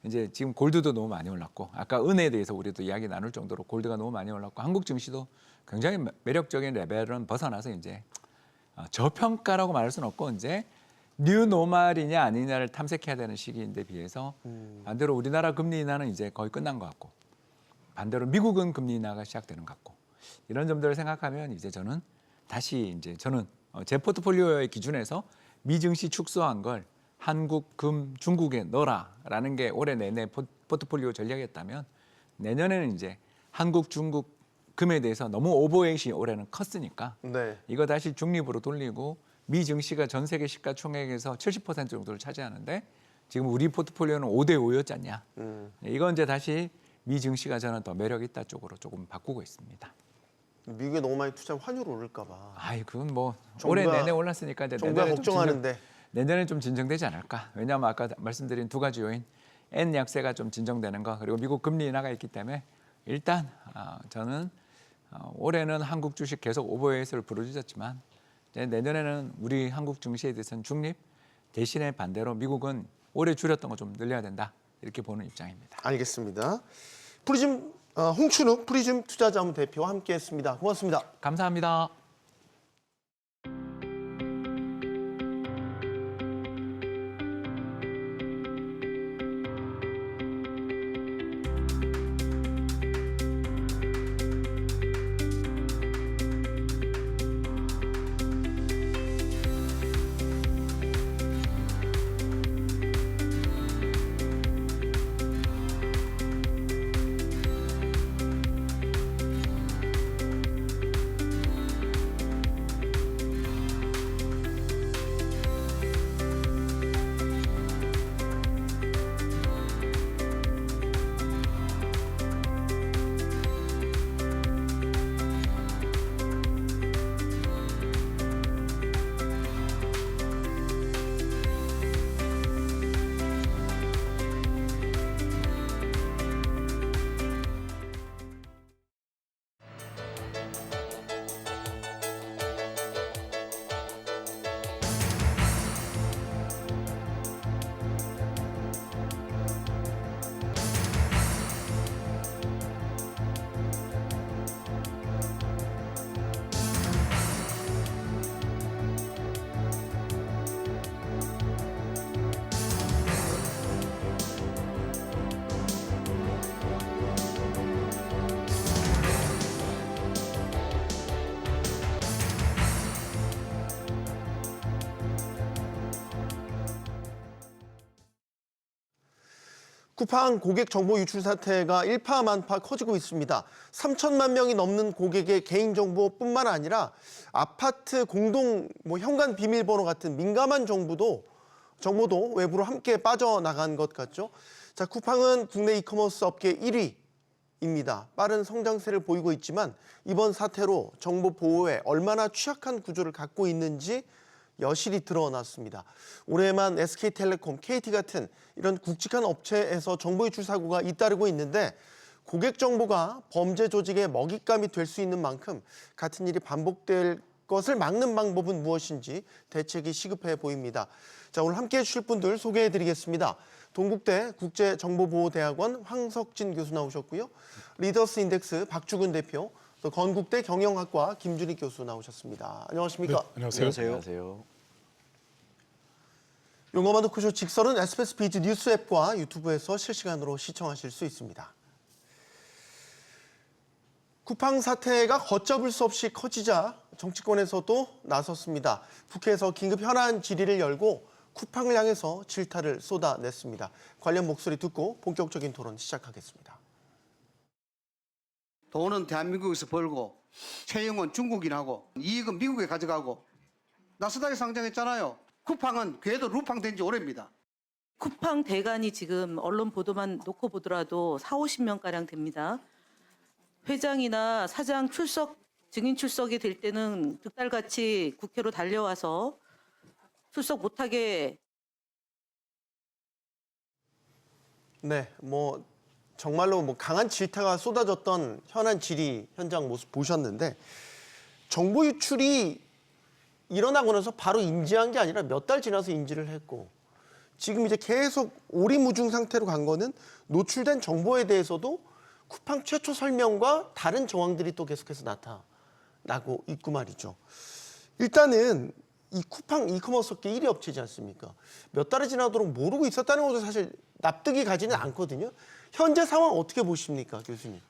이제 지금 골드도 너무 많이 올랐고 아까 은에 대해서 우리도 이야기 나눌 정도로 골드가 너무 많이 올랐고 한국 증시도 굉장히 매력적인 레벨은 벗어나서 이제 저평가라고 말할 수는 없고 이제 뉴 노멀이냐 아니냐를 탐색해야 되는 시기인데 비해서 반대로 우리나라 금리 인하는 이제 거의 끝난 것 같고 반대로 미국은 금리 인하가 시작되는 것 같고 이런 점들을 생각하면 이제 저는 다시 이제 저는 제 포트폴리오의 기준에서 미증시 축소한 걸 한국, 금, 중국에 넣어라라는 게 올해 내내 포트폴리오 전략이었다면 내년에는 이제 한국, 중국, 금에 대해서 너무 오버웨이트이 올해는 컸으니까 네. 이거 다시 중립으로 돌리고 미증시가 전 세계 시가총액에서 70% 정도를 차지하는데 지금 우리 포트폴리오는 5대 5였지 않냐. 이건 이제 다시 미증시가 저는 더 매력 있다 쪽으로 조금 바꾸고 있습니다. 미국에 너무 많이 투자하면 환율 오를까 봐. 아이 그건 뭐 정부가- 올해 내내 올랐으니까 이제 정부가 내년에 걱정하는데. 내년에 좀 진정되지 않을까. 왜냐하면 아까 말씀드린 두 가지 요인, N 약세가 좀 진정되는 거 그리고 미국 금리 인하가 있기 때문에 일단 저는 올해는 한국 주식 계속 오버웨이트를 부르짖었지만 이제 내년에는 우리 한국 증시에 대해서는 중립 대신에 반대로 미국은 올해 줄였던 거 좀 늘려야 된다 이렇게 보는 입장입니다. 알겠습니다. 프리즘 홍춘욱 프리즘 투자자문 대표와 함께했습니다. 고맙습니다. 감사합니다. 쿠팡 고객 정보 유출 사태가 일파만파 커지고 있습니다. 3천만 명이 넘는 고객의 개인정보뿐만 아니라 아파트 공동 현관 비밀번호 같은 민감한 정보도 외부로 함께 빠져나간 것 같죠. 자, 쿠팡은 국내 이커머스 업계 1위입니다. 빠른 성장세를 보이고 있지만 이번 사태로 정보 보호에 얼마나 취약한 구조를 갖고 있는지 여실히 드러났습니다. 올해만 SK텔레콤, KT 같은 이런 굵직한 업체에서 정보 유출 사고가 잇따르고 있는데 고객 정보가 범죄 조직의 먹잇감이 될 수 있는 만큼 같은 일이 반복될 것을 막는 방법은 무엇인지 대책이 시급해 보입니다. 자, 오늘 함께해 주실 분들 소개해드리겠습니다. 동국대 국제정보보호대학원 황석진 교수 나오셨고요. 리더스 인덱스 박주근 대표, 또 건국대 경영학과 김준익 교수 나오셨습니다. 안녕하십니까? 네, 안녕하세요. 안녕하세요. 용어만 토크쇼 직설은 SBS 비즈 뉴스 앱과 유튜브에서 실시간으로 시청하실 수 있습니다. 쿠팡 사태가 걷잡을 수 없이 커지자 정치권에서도 나섰습니다. 국회에서 긴급 현안 질의를 열고 쿠팡을 향해서 질타를 쏟아냈습니다. 관련 목소리 듣고 본격적인 토론 시작하겠습니다. 돈은 대한민국에서 벌고 채용은 중국인하고 이익은 미국에 가져가고 나스닥에 상장했잖아요. 쿠팡은 궤도 루팡 된 지 오래입니다. 쿠팡 대관이 지금 언론 보도만 놓고 보더라도 40~50명가량 됩니다. 회장이나 사장 출석, 증인 출석이 될 때는 득달같이 국회로 달려와서 출석 못하게. 네, 정말로 강한 질타가 쏟아졌던 현안 질의 현장 모습 보셨는데 정보 유출이 일어나고 나서 바로 인지한 게 아니라 몇 달 지나서 인지를 했고 지금 이제 계속 오리무중 상태로 간 거는 노출된 정보에 대해서도 쿠팡 최초 설명과 다른 정황들이 또 계속해서 나타나고 있고 말이죠. 일단은 이 쿠팡 이커머스 업계 1위 업체지 않습니까? 몇 달이 지나도록 모르고 있었다는 것도 사실 납득이 가지는 않거든요. 현재 상황 어떻게 보십니까, 교수님?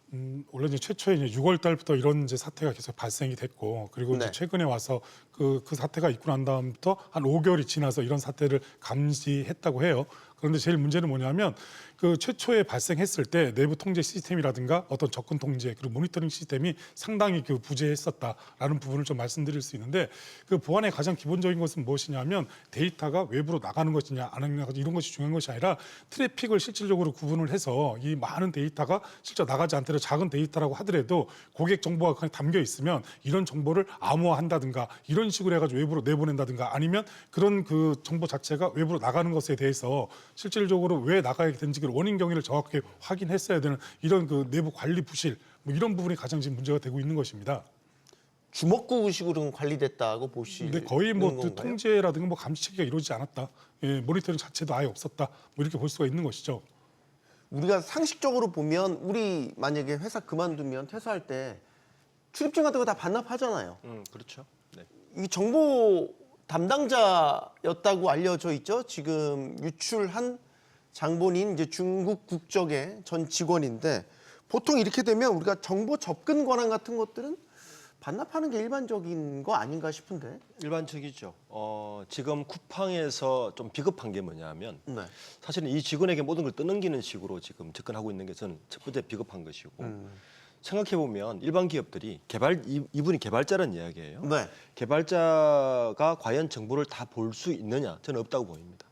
원래 이제 최초에 이제 6월 달부터 이런 이제 사태가 계속 발생이 됐고, 그리고 네. 이제 최근에 와서 그 사태가 있고 난 다음부터 한 5개월이 지나서 이런 사태를 감지했다고 해요. 그런데 제일 문제는 뭐냐면 그 최초에 발생했을 때 내부 통제 시스템이라든가 어떤 접근 통제 그리고 모니터링 시스템이 상당히 그 부재했었다라는 부분을 좀 말씀드릴 수 있는데, 그 보안의 가장 기본적인 것은 무엇이냐면 데이터가 외부로 나가는 것이냐 안 나가는 것이냐 이런 것이 중요한 것이 아니라 트래픽을 실질적으로 구분을 해서 이 많은 데이터가 실제 나가지 않더라도 작은 데이터라고 하더라도 고객 정보가 그냥 담겨 있으면 이런 정보를 암호화한다든가 이런 식으로 해가지고 외부로 내보낸다든가, 아니면 그런 그 정보 자체가 외부로 나가는 것에 대해서 실질적으로 왜 나가야 되는지 그 원인 경위를 정확하게 확인했어야 되는 이런 그 내부 관리 부실, 뭐 이런 부분이 가장 지금 문제가 되고 있는 것입니다. 주먹구구식으로 관리됐다고 보시는 근데 거의 뭐 건가요? 그 통제라든가 뭐 감시 체계가 이루어지지 않았다, 예, 모니터링 자체도 아예 없었다, 뭐 이렇게 볼 수가 있는 것이죠. 우리가 상식적으로 보면 우리 만약에 회사 그만두면 퇴사할 때 출입증 같은 거 다 반납하잖아요. 그렇죠. 네. 이 정보 담당자였다고 알려져 있죠. 지금 유출한 장본인 이제 중국 국적의 전 직원인데, 보통 이렇게 되면 우리가 정보 접근 권한 같은 것들은 반납하는 게 일반적인 거 아닌가 싶은데. 일반적이죠. 지금 쿠팡에서 좀 비겁한 게 뭐냐면 네. 사실은 이 직원에게 모든 걸 떠넘기는 식으로 지금 접근하고 있는 게 저는 첫 번째 비겁한 것이고, 생각해 보면 일반 기업들이 이분이 개발자라는 이야기예요. 네. 개발자가 과연 정보를 다 볼 수 있느냐? 저는 없다고 보입니다.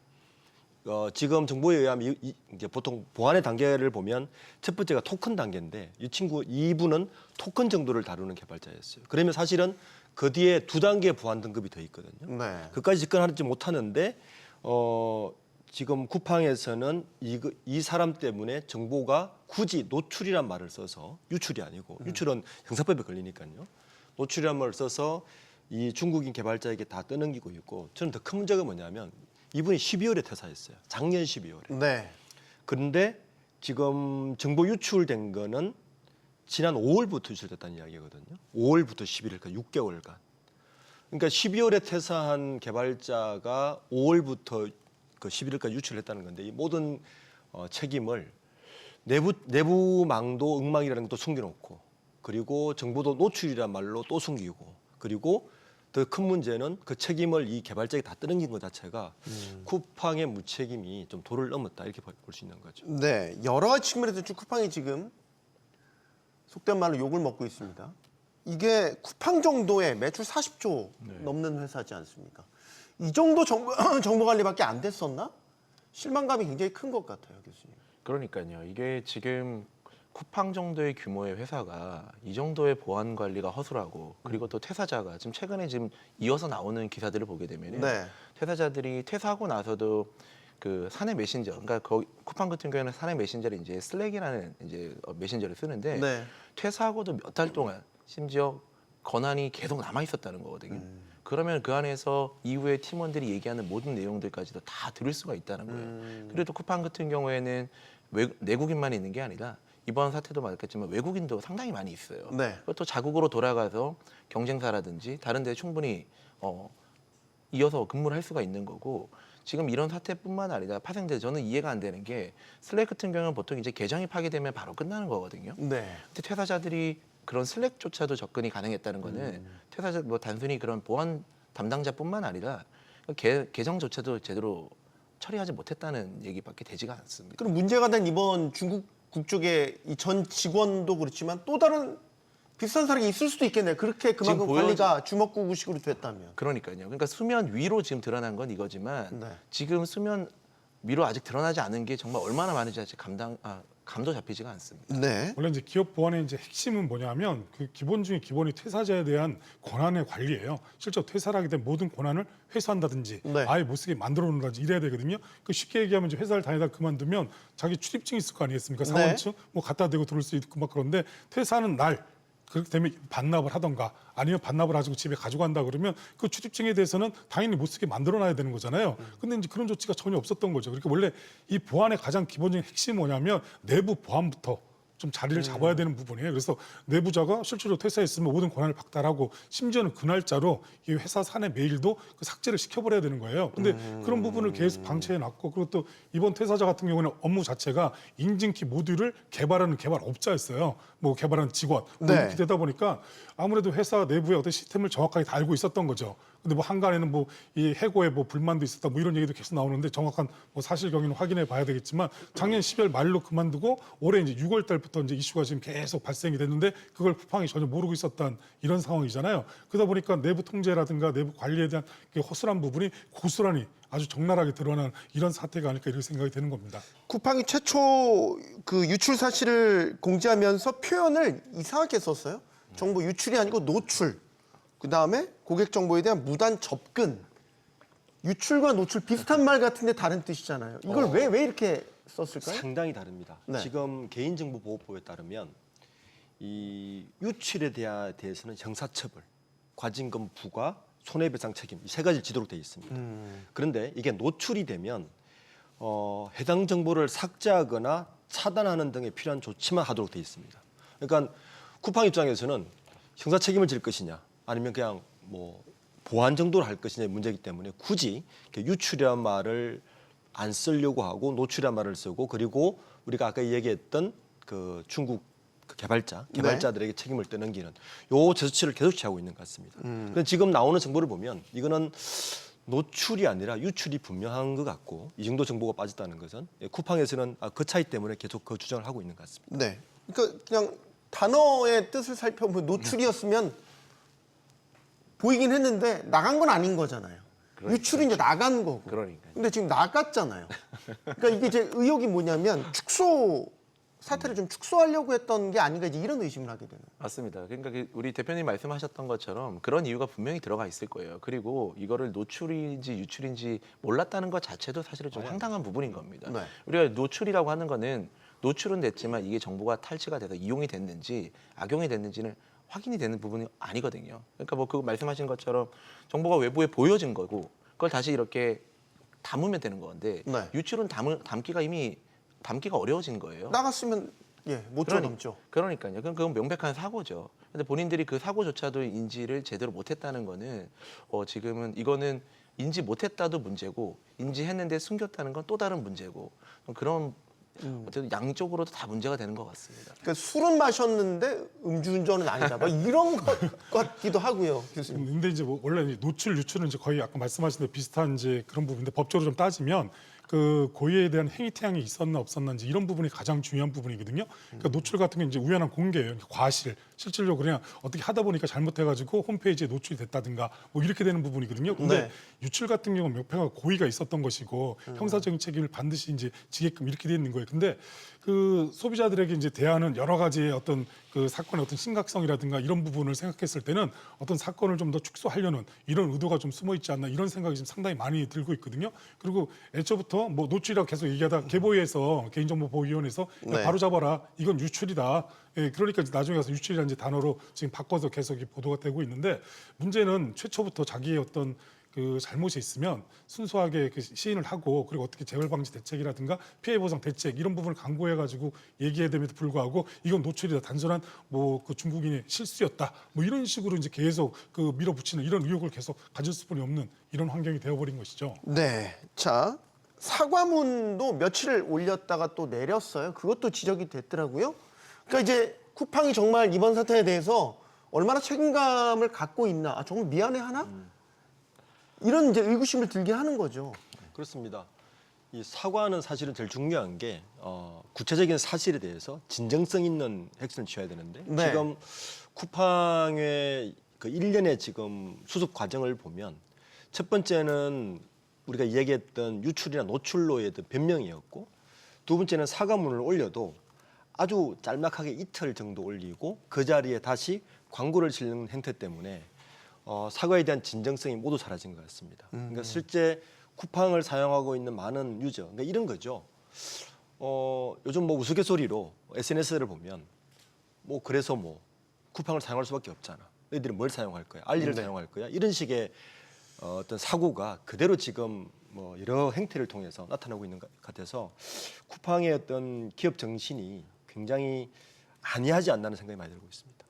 지금 정보에 의하면 이제 보통 보안의 단계를 보면 첫 번째가 토큰 단계인데, 이분은 토큰 정도를 다루는 개발자였어요. 그러면 사실은 그 뒤에 2단계 보안 등급이 더 있거든요. 네. 그까지 접근하지 못하는데 지금 쿠팡에서는 이 사람 때문에 정보가 굳이 노출이란 말을 써서, 유출이 아니고 유출은 형사법에 걸리니까요. 노출이란 말을 써서 이 중국인 개발자에게 다 떠넘기고 있고, 저는 더 큰 문제가 뭐냐면 이분이 12월에 퇴사했어요. 작년 12월에. 네. 그런데 지금 정보 유출된 거는 지난 5월부터 유출됐다는 이야기거든요. 5월부터 11일까지 6개월간. 그러니까 12월에 퇴사한 개발자가 5월부터 그 11일까지 유출했다는 건데, 이 모든 책임을 내부망도 엉망이라는 것도 숨겨놓고, 그리고 정보도 노출이란 말로 또 숨기고, 그리고 더 큰 문제는 그 책임을 이 개발자에게 다 떠넘긴 것 자체가 쿠팡의 무책임이 좀 도를 넘었다, 이렇게 볼 수 있는 거죠. 네. 여러 가지 측면에서 쿠팡이 지금 속된 말로 욕을 먹고 있습니다. 이게 쿠팡 정도의 매출 40조 넘는 회사지 않습니까? 이 정도 정보 관리밖에 안 됐었나? 실망감이 굉장히 큰 것 같아요, 교수님. 그러니까요. 이게 지금 쿠팡 정도의 규모의 회사가 이 정도의 보안 관리가 허술하고, 그리고 또 퇴사자가 지금 최근에 지금 이어서 나오는 기사들을 보게 되면은 네. 퇴사자들이 퇴사하고 나서도 그 사내 메신저, 그러니까 거기 쿠팡 같은 경우에는 사내 메신저를 이제 슬랙이라는 이제 메신저를 쓰는데, 네. 퇴사하고도 몇 달 동안 심지어 권한이 계속 남아 있었다는 거거든요. 그러면 그 안에서 이후에 팀원들이 얘기하는 모든 내용들까지도 다 들을 수가 있다는 거예요. 그래도 쿠팡 같은 경우에는 내국인만 있는 게 아니라 이번 사태도 말했겠지만 외국인도 상당히 많이 있어요. 네. 또 자국으로 돌아가서 경쟁사라든지 다른 데 충분히 이어서 근무를 할 수가 있는 거고, 지금 이런 사태뿐만 아니라 파생돼, 저는 이해가 안 되는 게 슬랙 같은 경우는 보통 이제 계정이 파괴되면 바로 끝나는 거거든요. 네. 근데 퇴사자들이 그런 슬랙조차도 접근이 가능했다는 거는 퇴사자 뭐 단순히 그런 보안 담당자뿐만 아니라 계정조차도 제대로 처리하지 못했다는 얘기밖에 되지가 않습니다. 그럼 문제가 된 이번 중국 국적의 이 전 직원도 그렇지만 또 다른 비슷한 사람이 있을 수도 있겠네요. 그렇게 그만큼 지금 관리가 주먹구구식으로 됐다면. 그러니까요. 그러니까 수면 위로 지금 드러난 건 이거지만, 네. 지금 수면 위로 아직 드러나지 않은 게 정말 얼마나 많은지 아직 감도 잡히지가 않습니다. 네. 원래 이제 기업 보안의 이제 핵심은 뭐냐면 그 기본 중에 기본이 퇴사자에 대한 권한의 관리예요. 실제 퇴사를 하게 된 모든 권한을 회수한다든지 네. 아예 못 쓰게 만들어 놓는다든지 이래야 되거든요. 그 쉽게 얘기하면 이제 회사를 다니다 그만두면 자기 출입증이 있을 거 아니겠습니까? 네. 사원증 뭐 갖다 대고 들어올 수 있고 막 그런데 퇴사하는 날 그렇게 되면 반납을 하던가 아니면 반납을 가지고 집에 가져간다 그러면 그 출입증에 대해서는 당연히 못 쓰게 만들어놔야 되는 거잖아요. 근데 이제 그런 조치가 전혀 없었던 거죠. 그러니까 원래 이 보안의 가장 기본적인 핵심이 뭐냐면 내부 보안부터 좀 자리를 잡아야 되는 부분이에요. 그래서 내부자가 실제로 퇴사했으면 모든 권한을 박탈하고 심지어는 그 날짜로 이 회사 사내 메일도 그 삭제를 시켜버려야 되는 거예요. 근데 그런 부분을 계속 방치해놨고, 그리고 또 이번 퇴사자 같은 경우는 업무 자체가 인증키 모듈을 개발하는 개발업자였어요. 뭐 개발하는 직원. 뭐 네. 이렇게 되다 보니까 아무래도 회사 내부의 어떤 시스템을 정확하게 다 알고 있었던 거죠. 근데 뭐 한간에는 뭐 이 해고에 뭐 불만도 있었다 뭐 이런 얘기도 계속 나오는데 정확한 뭐 사실 경위는 확인해 봐야 되겠지만 작년 10월 말로 그만두고 올해 이제 6월 달부터 이제 이슈가 지금 계속 발생이 됐는데 그걸 쿠팡이 전혀 모르고 있었던 이런 상황이잖아요. 그러다 보니까 내부 통제라든가 내부 관리에 대한 그 허술한 부분이 고스란히 아주 적나라하게 드러나는 이런 사태가 아닐까 이렇게 생각이 되는 겁니다. 쿠팡이 최초 그 유출 사실을 공지하면서 표현을 이상하게 썼어요. 정보 유출이 아니고 노출. 그 다음에 고객 정보에 대한 무단 접근. 유출과 노출 비슷한 말 같은데 다른 뜻이잖아요. 이걸 왜 이렇게 썼을까요? 상당히 다릅니다. 네. 지금 개인정보보호법에 따르면 이 유출에 대해서는 형사처벌, 과징금 부과, 손해배상 책임 이 세 가지 지도록 되어 있습니다. 그런데 이게 노출이 되면 해당 정보를 삭제하거나 차단하는 등의 필요한 조치만 하도록 되어 있습니다. 그러니까 쿠팡 입장에서는 형사 책임을 질 것이냐 아니면 그냥 뭐 보안 정도로 할 것이냐의 문제이기 때문에 굳이 이렇게 유출이란 말을 안 쓰려고 하고 노출이란 말을 쓰고, 그리고 우리가 아까 얘기했던 그 중국 그 개발자들에게 책임을 떠넘기는 요 제스처를 계속 취하고 있는 것 같습니다. 그런데 지금 나오는 정보를 보면 이거는 노출이 아니라 유출이 분명한 것 같고, 이 정도 정보가 빠졌다는 것은 쿠팡에서는 그 차이 때문에 계속 그 주장을 하고 있는 것 같습니다. 네. 그러니까 그냥 단어의 뜻을 살펴보면 노출이었으면 보이긴 했는데 나간 건 아닌 거잖아요. 유출이 이제 나간 거고. 그러니까요. 근데 지금 나갔잖아요. 그러니까 이게 제 의혹이 뭐냐면 사태를 좀 축소하려고 했던 게 아닌가 이제 이런 의심을 하게 되는. 맞습니다. 그러니까 우리 대표님 말씀하셨던 것처럼 그런 이유가 분명히 들어가 있을 거예요. 그리고 이거를 노출인지 유출인지 몰랐다는 것 자체도 사실은 좀 황당한 부분인 겁니다. 네. 우리가 노출이라고 하는 거는 노출은 됐지만 이게 정보가 탈취가 돼서 이용이 됐는지 악용이 됐는지는 확인이 되는 부분이 아니거든요. 그러니까 뭐 그 말씀하신 것처럼 정보가 외부에 보여진 거고 그걸 다시 이렇게 담으면 되는 건데 네. 유출은 담기가 어려워진 거예요. 나갔으면 못 들어넘죠. 그러니까요. 그건 명백한 사고죠. 근데 본인들이 그 사고조차도 인지를 제대로 못했다는 거는 지금은 이거는 인지 못했다도 문제고 인지했는데 숨겼다는 건 또 다른 문제고 그런 어쨌든 양쪽으로도 다 문제가 되는 것 같습니다. 그러니까 술은 마셨는데 음주운전은 아니다. 막 이런 것 같기도 하고요, 교수님. 근데 이제 뭐 원래 노출 유출은 이제 거의 아까 말씀하신 대 비슷한 이제 그런 부분인데 법적으로 좀 따지면 그 고의에 대한 행위 태양이 있었나 없었나 이제 이런 부분이 가장 중요한 부분이거든요. 그러니까 노출 같은 게 이제 우연한 공개예요. 과실, 실질적으로 그냥 어떻게 하다 보니까 잘못해가지고 홈페이지에 노출이 됐다든가 뭐 이렇게 되는 부분이거든요. 근데 네. 유출 같은 경우는 명백한 고의가 있었던 것이고 형사적인 책임을 반드시 이제 지게끔 이렇게 돼 있는 거예요. 근데 그 소비자들에게 이제 대하는 여러 가지의 어떤 그 사건의 어떤 심각성이라든가 이런 부분을 생각했을 때는 어떤 사건을 좀 더 축소하려는 이런 의도가 좀 숨어 있지 않나 이런 생각이 지금 상당히 많이 들고 있거든요. 그리고 애초부터 뭐 노출이라고 계속 얘기하다 개보위에서 개인정보보호위원회에서 네. 바로 잡아라 이건 유출이다. 그러니까 나중에 가서 유출이라는 이제 단어로 지금 바꿔서 계속 보도가 되고 있는데 문제는 최초부터 자기의 어떤 그 잘못이 있으면 순수하게 그 시인을 하고 그리고 어떻게 재발 방지 대책이라든가 피해 보상 대책 이런 부분을 강구해 가지고 얘기해야 됨에도 불구하고 이건 노출이다 단순한 뭐 그 중국인의 실수였다 뭐 이런 식으로 이제 계속 그 밀어붙이는 이런 의혹을 계속 가질 수밖에 없는 이런 환경이 되어버린 것이죠. 네. 자, 사과문도 며칠 올렸다가 또 내렸어요. 그것도 지적이 됐더라고요. 그러니까 이제 쿠팡이 정말 이번 사태에 대해서 얼마나 책임감을 갖고 있나, 정말 미안해하나? 이런 이제 의구심을 들게 하는 거죠. 그렇습니다. 이 사과는 사실은 제일 중요한 게 구체적인 사실에 대해서 진정성 있는 액션을 취해야 되는데 네. 지금 쿠팡의 그 1년의 지금 수습 과정을 보면 첫 번째는 우리가 얘기했던 유출이나 노출로의 변명이었고 두 번째는 사과문을 올려도 아주 짤막하게 이틀 정도 올리고 그 자리에 다시 광고를 실는 행태 때문에 사과에 대한 진정성이 모두 사라진 것 같습니다. 그러니까 실제 쿠팡을 사용하고 있는 많은 유저, 그러니까 이런 거죠. 요즘 뭐 우스갯소리로 SNS를 보면 뭐 그래서 뭐 쿠팡을 사용할 수밖에 없잖아. 너희들은 뭘 사용할 거야? 알리를 사용할 거야? 이런 식의 어떤 사고가 그대로 지금 뭐 여러 행태를 통해서 나타나고 있는 것 같아서 쿠팡의 어떤 기업 정신이 굉장히 아니하지 않나는 생각이 많이 들고 있습니다.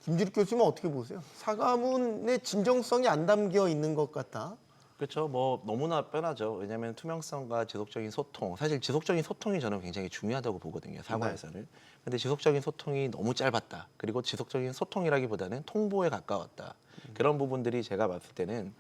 김주립 교수님은 어떻게 보세요? 사과문의 진정성이 안 담겨 있는 것 같다. 그렇죠. 뭐 너무나 뻔하죠. 왜냐하면 투명성과 지속적인 소통, 사실 지속적인 소통이 저는 굉장히 중요하다고 보거든요. 사과에서는. 근데 지속적인 소통이 너무 짧았다. 그리고 지속적인 소통이라기보다는 통보에 가까웠다. 그런 부분들이 제가 봤을 때는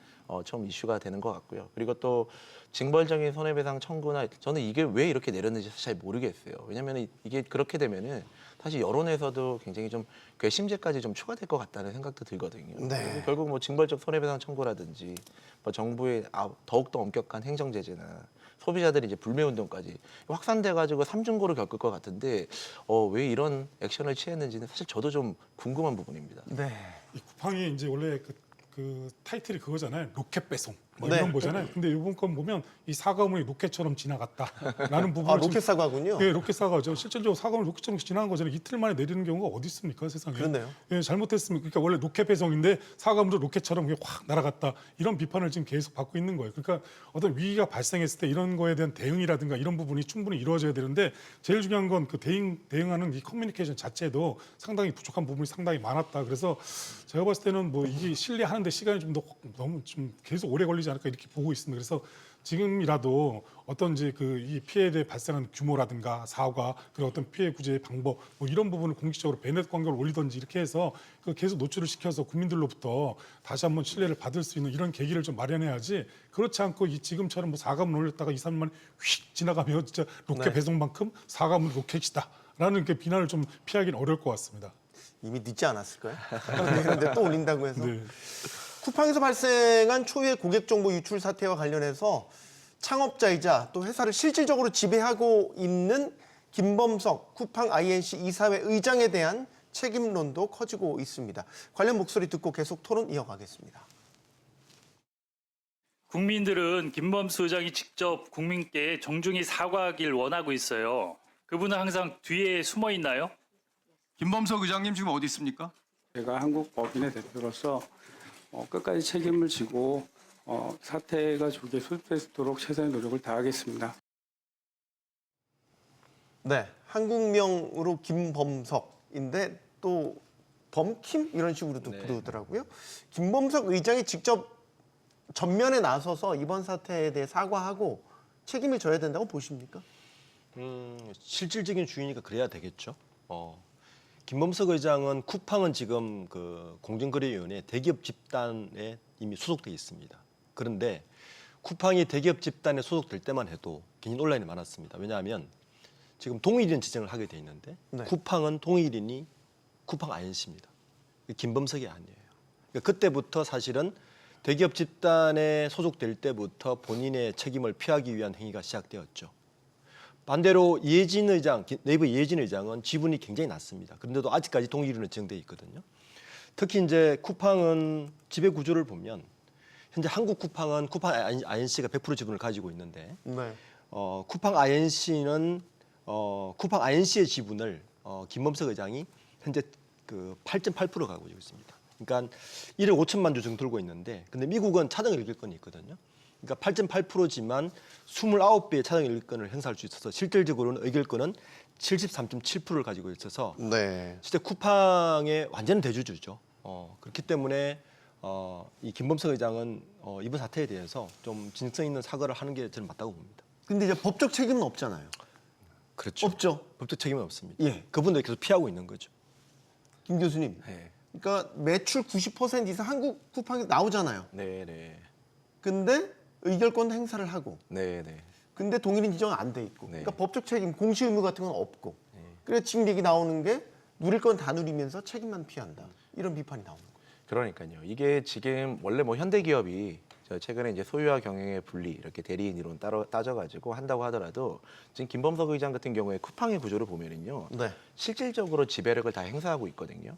좀 이슈가 되는 것 같고요. 그리고 또 징벌적인 손해배상 청구나 저는 이게 왜 이렇게 내렸는지 잘 모르겠어요. 왜냐하면 이게 그렇게 되면은 사실 여론에서도 굉장히 좀 괘씸죄까지 좀 추가될 것 같다는 생각도 들거든요. 네. 그리고 결국 뭐 징벌적 손해배상 청구라든지 뭐 정부의 더욱더 엄격한 행정 제재나 소비자들이 이제 불매 운동까지 확산돼 가지고 삼중고를 겪을 것 같은데 왜 이런 액션을 취했는지는 사실 저도 좀 궁금한 부분입니다. 네. 이 쿠팡이 이제 원래 그 타이틀이 그거잖아요. 로켓 배송 뭐 네. 이런 거잖아요. 근데 이번 건 보면 이 사과문이 로켓처럼 지나갔다라는 부분을 아, 로켓 사과군요. 예, 로켓 사과죠. 실질적으로 사과문 로켓처럼 지나간 거잖아요. 이틀 만에 내리는 경우가 어디 있습니까, 세상에? 그렇네요. 예, 잘못했으면 그러니까 원래 로켓 배송인데 사과문도 로켓처럼 그게 확 날아갔다 이런 비판을 지금 계속 받고 있는 거예요. 그러니까 어떤 위기가 발생했을 때 이런 거에 대한 대응이라든가 이런 부분이 충분히 이루어져야 되는데 제일 중요한 건 그 대응하는 이 커뮤니케이션 자체도 상당히 부족한 부분이 상당히 많았다. 그래서 제가 봤을 때는 뭐 이게 신뢰하는데 시간이 좀 더 너무 좀 계속 오래 걸리지 않을까 이렇게 보고 있습니다. 그래서 지금이라도 어떤지 이 피해에 대해 발생한 규모라든가 사과 그리고 어떤 피해 구제의 방법 뭐 이런 부분을 공식적으로 베넷 광고를 올리든지 이렇게 해서 계속 노출을 시켜서 국민들로부터 다시 한번 신뢰를 받을 수 있는 이런 계기를 좀 마련해야지 그렇지 않고 지금처럼 뭐 사과문 올렸다가 2, 3년 휙 지나가면 진짜 로켓 네. 배송만큼 사과문 로켓이다라는 그 비난을 좀 피하기는 어려울 것 같습니다. 이미 늦지 않았을까요? 그런데 또 올린다고 해서. 네. 쿠팡에서 발생한 초유의 고객 정보 유출 사태와 관련해서 창업자이자 또 회사를 실질적으로 지배하고 있는 김범석 쿠팡 INC 이사회 의장에 대한 책임론도 커지고 있습니다. 관련 목소리 듣고 계속 토론 이어가겠습니다. 국민들은 김범수 의장이 직접 국민께 정중히 사과하길 원하고 있어요. 그분은 항상 뒤에 숨어 있나요? 김범석 의장님 지금 어디 있습니까? 제가 한국 법인의 대표로서 끝까지 책임을 지고 사태가 조기에 수습될 수 있도록 최선의 노력을 다하겠습니다. 네, 한국명으로 김범석인데 또 범킴 이런 식으로도 부르더라고요. 김범석 의장이 직접 전면에 나서서 이번 사태에 대해 사과하고 책임을 져야 된다고 보십니까? 실질적인 주인이니까 그래야 되겠죠. 김범석 의장은 쿠팡은 지금 그 공정거래위원회 대기업 집단에 이미 소속돼 있습니다. 그런데 쿠팡이 대기업 집단에 소속될 때만 해도 굉장히 논란이 많았습니다. 왜냐하면 지금 동일인 지정을 하게 돼 있는데 네. 쿠팡은 동일인이 쿠팡 INC입니다. 김범석이 아니에요. 그러니까 그때부터 사실은 대기업 집단에 소속될 때부터 본인의 책임을 피하기 위한 행위가 시작되었죠. 반대로 이해진 의장, 네이버 이해진 의장은 지분이 굉장히 낮습니다. 그런데도 아직까지 동일인으로 지정돼 있거든요. 특히 이제 쿠팡은 지배 구조를 보면 현재 한국 쿠팡은 쿠팡 INC가 100% 지분을 가지고 있는데 네. 쿠팡 INC는 쿠팡 INC의 지분을 김범석 의장이 현재 그 8.8% 가지고 있습니다. 그러니까 1억 5천만 주 정도 들고 있는데 근데 미국은 차등 일격권이 있거든요. 그러니까 8.8%지만 29배의 차등 일격권을 행사할 수 있어서 실질적으로는 의결권은 73.7%를 가지고 있어서 네. 진짜 쿠팡의 완전 대주주죠. 그렇기 때문에 이 김범석 의장은 이번 사태에 대해서 좀 진정성 있는 사과를 하는 게 저는 맞다고 봅니다. 근데 이제 법적 책임은 없잖아요. 그렇죠. 없죠. 법적 책임은 없습니다. 예. 그분들 계속 피하고 있는 거죠. 김 교수님. 네, 그러니까 매출 90% 이상 한국 쿠팡이 나오잖아요. 네, 네, 근데 의결권 행사를 하고 네, 네. 근데 동일인 지정은 안 돼 있고 네. 그러니까 법적 책임, 공시 의무 같은 건 없고 그래서 지금 얘기 나오는 게 누릴 건 다 누리면서 책임만 피한다. 이런 비판이 나오는 거예요. 그러니까요. 이게 지금 원래 뭐 현대기업이 최근에 이제 소유와 경영의 분리 이렇게 대리인 이론 따져가지고 한다고 하더라도 지금 김범석 의장 같은 경우에 쿠팡의 구조를 보면은요. 네. 실질적으로 지배력을 다 행사하고 있거든요.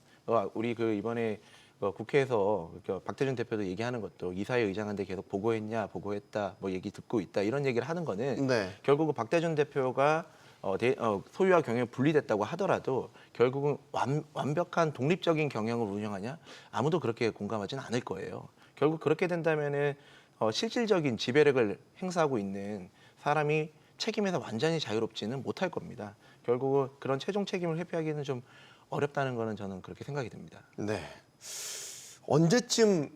우리 그 이번에 국회에서 박태준 대표도 얘기하는 것도 이사회 의장한테 계속 보고했다, 뭐 얘기 듣고 있다 이런 얘기를 하는 거는 네. 결국은 박태준 대표가 소유와 경영이 분리됐다고 하더라도 결국은 완벽한 독립적인 경영을 운영하냐 아무도 그렇게 공감하지는 않을 거예요. 결국 그렇게 된다면은 실질적인 지배력을 행사하고 있는 사람이 책임에서 완전히 자유롭지는 못할 겁니다. 결국은 그런 최종 책임을 회피하기는 좀 어렵다는 거는 저는 그렇게 생각이 듭니다. 네. 언제쯤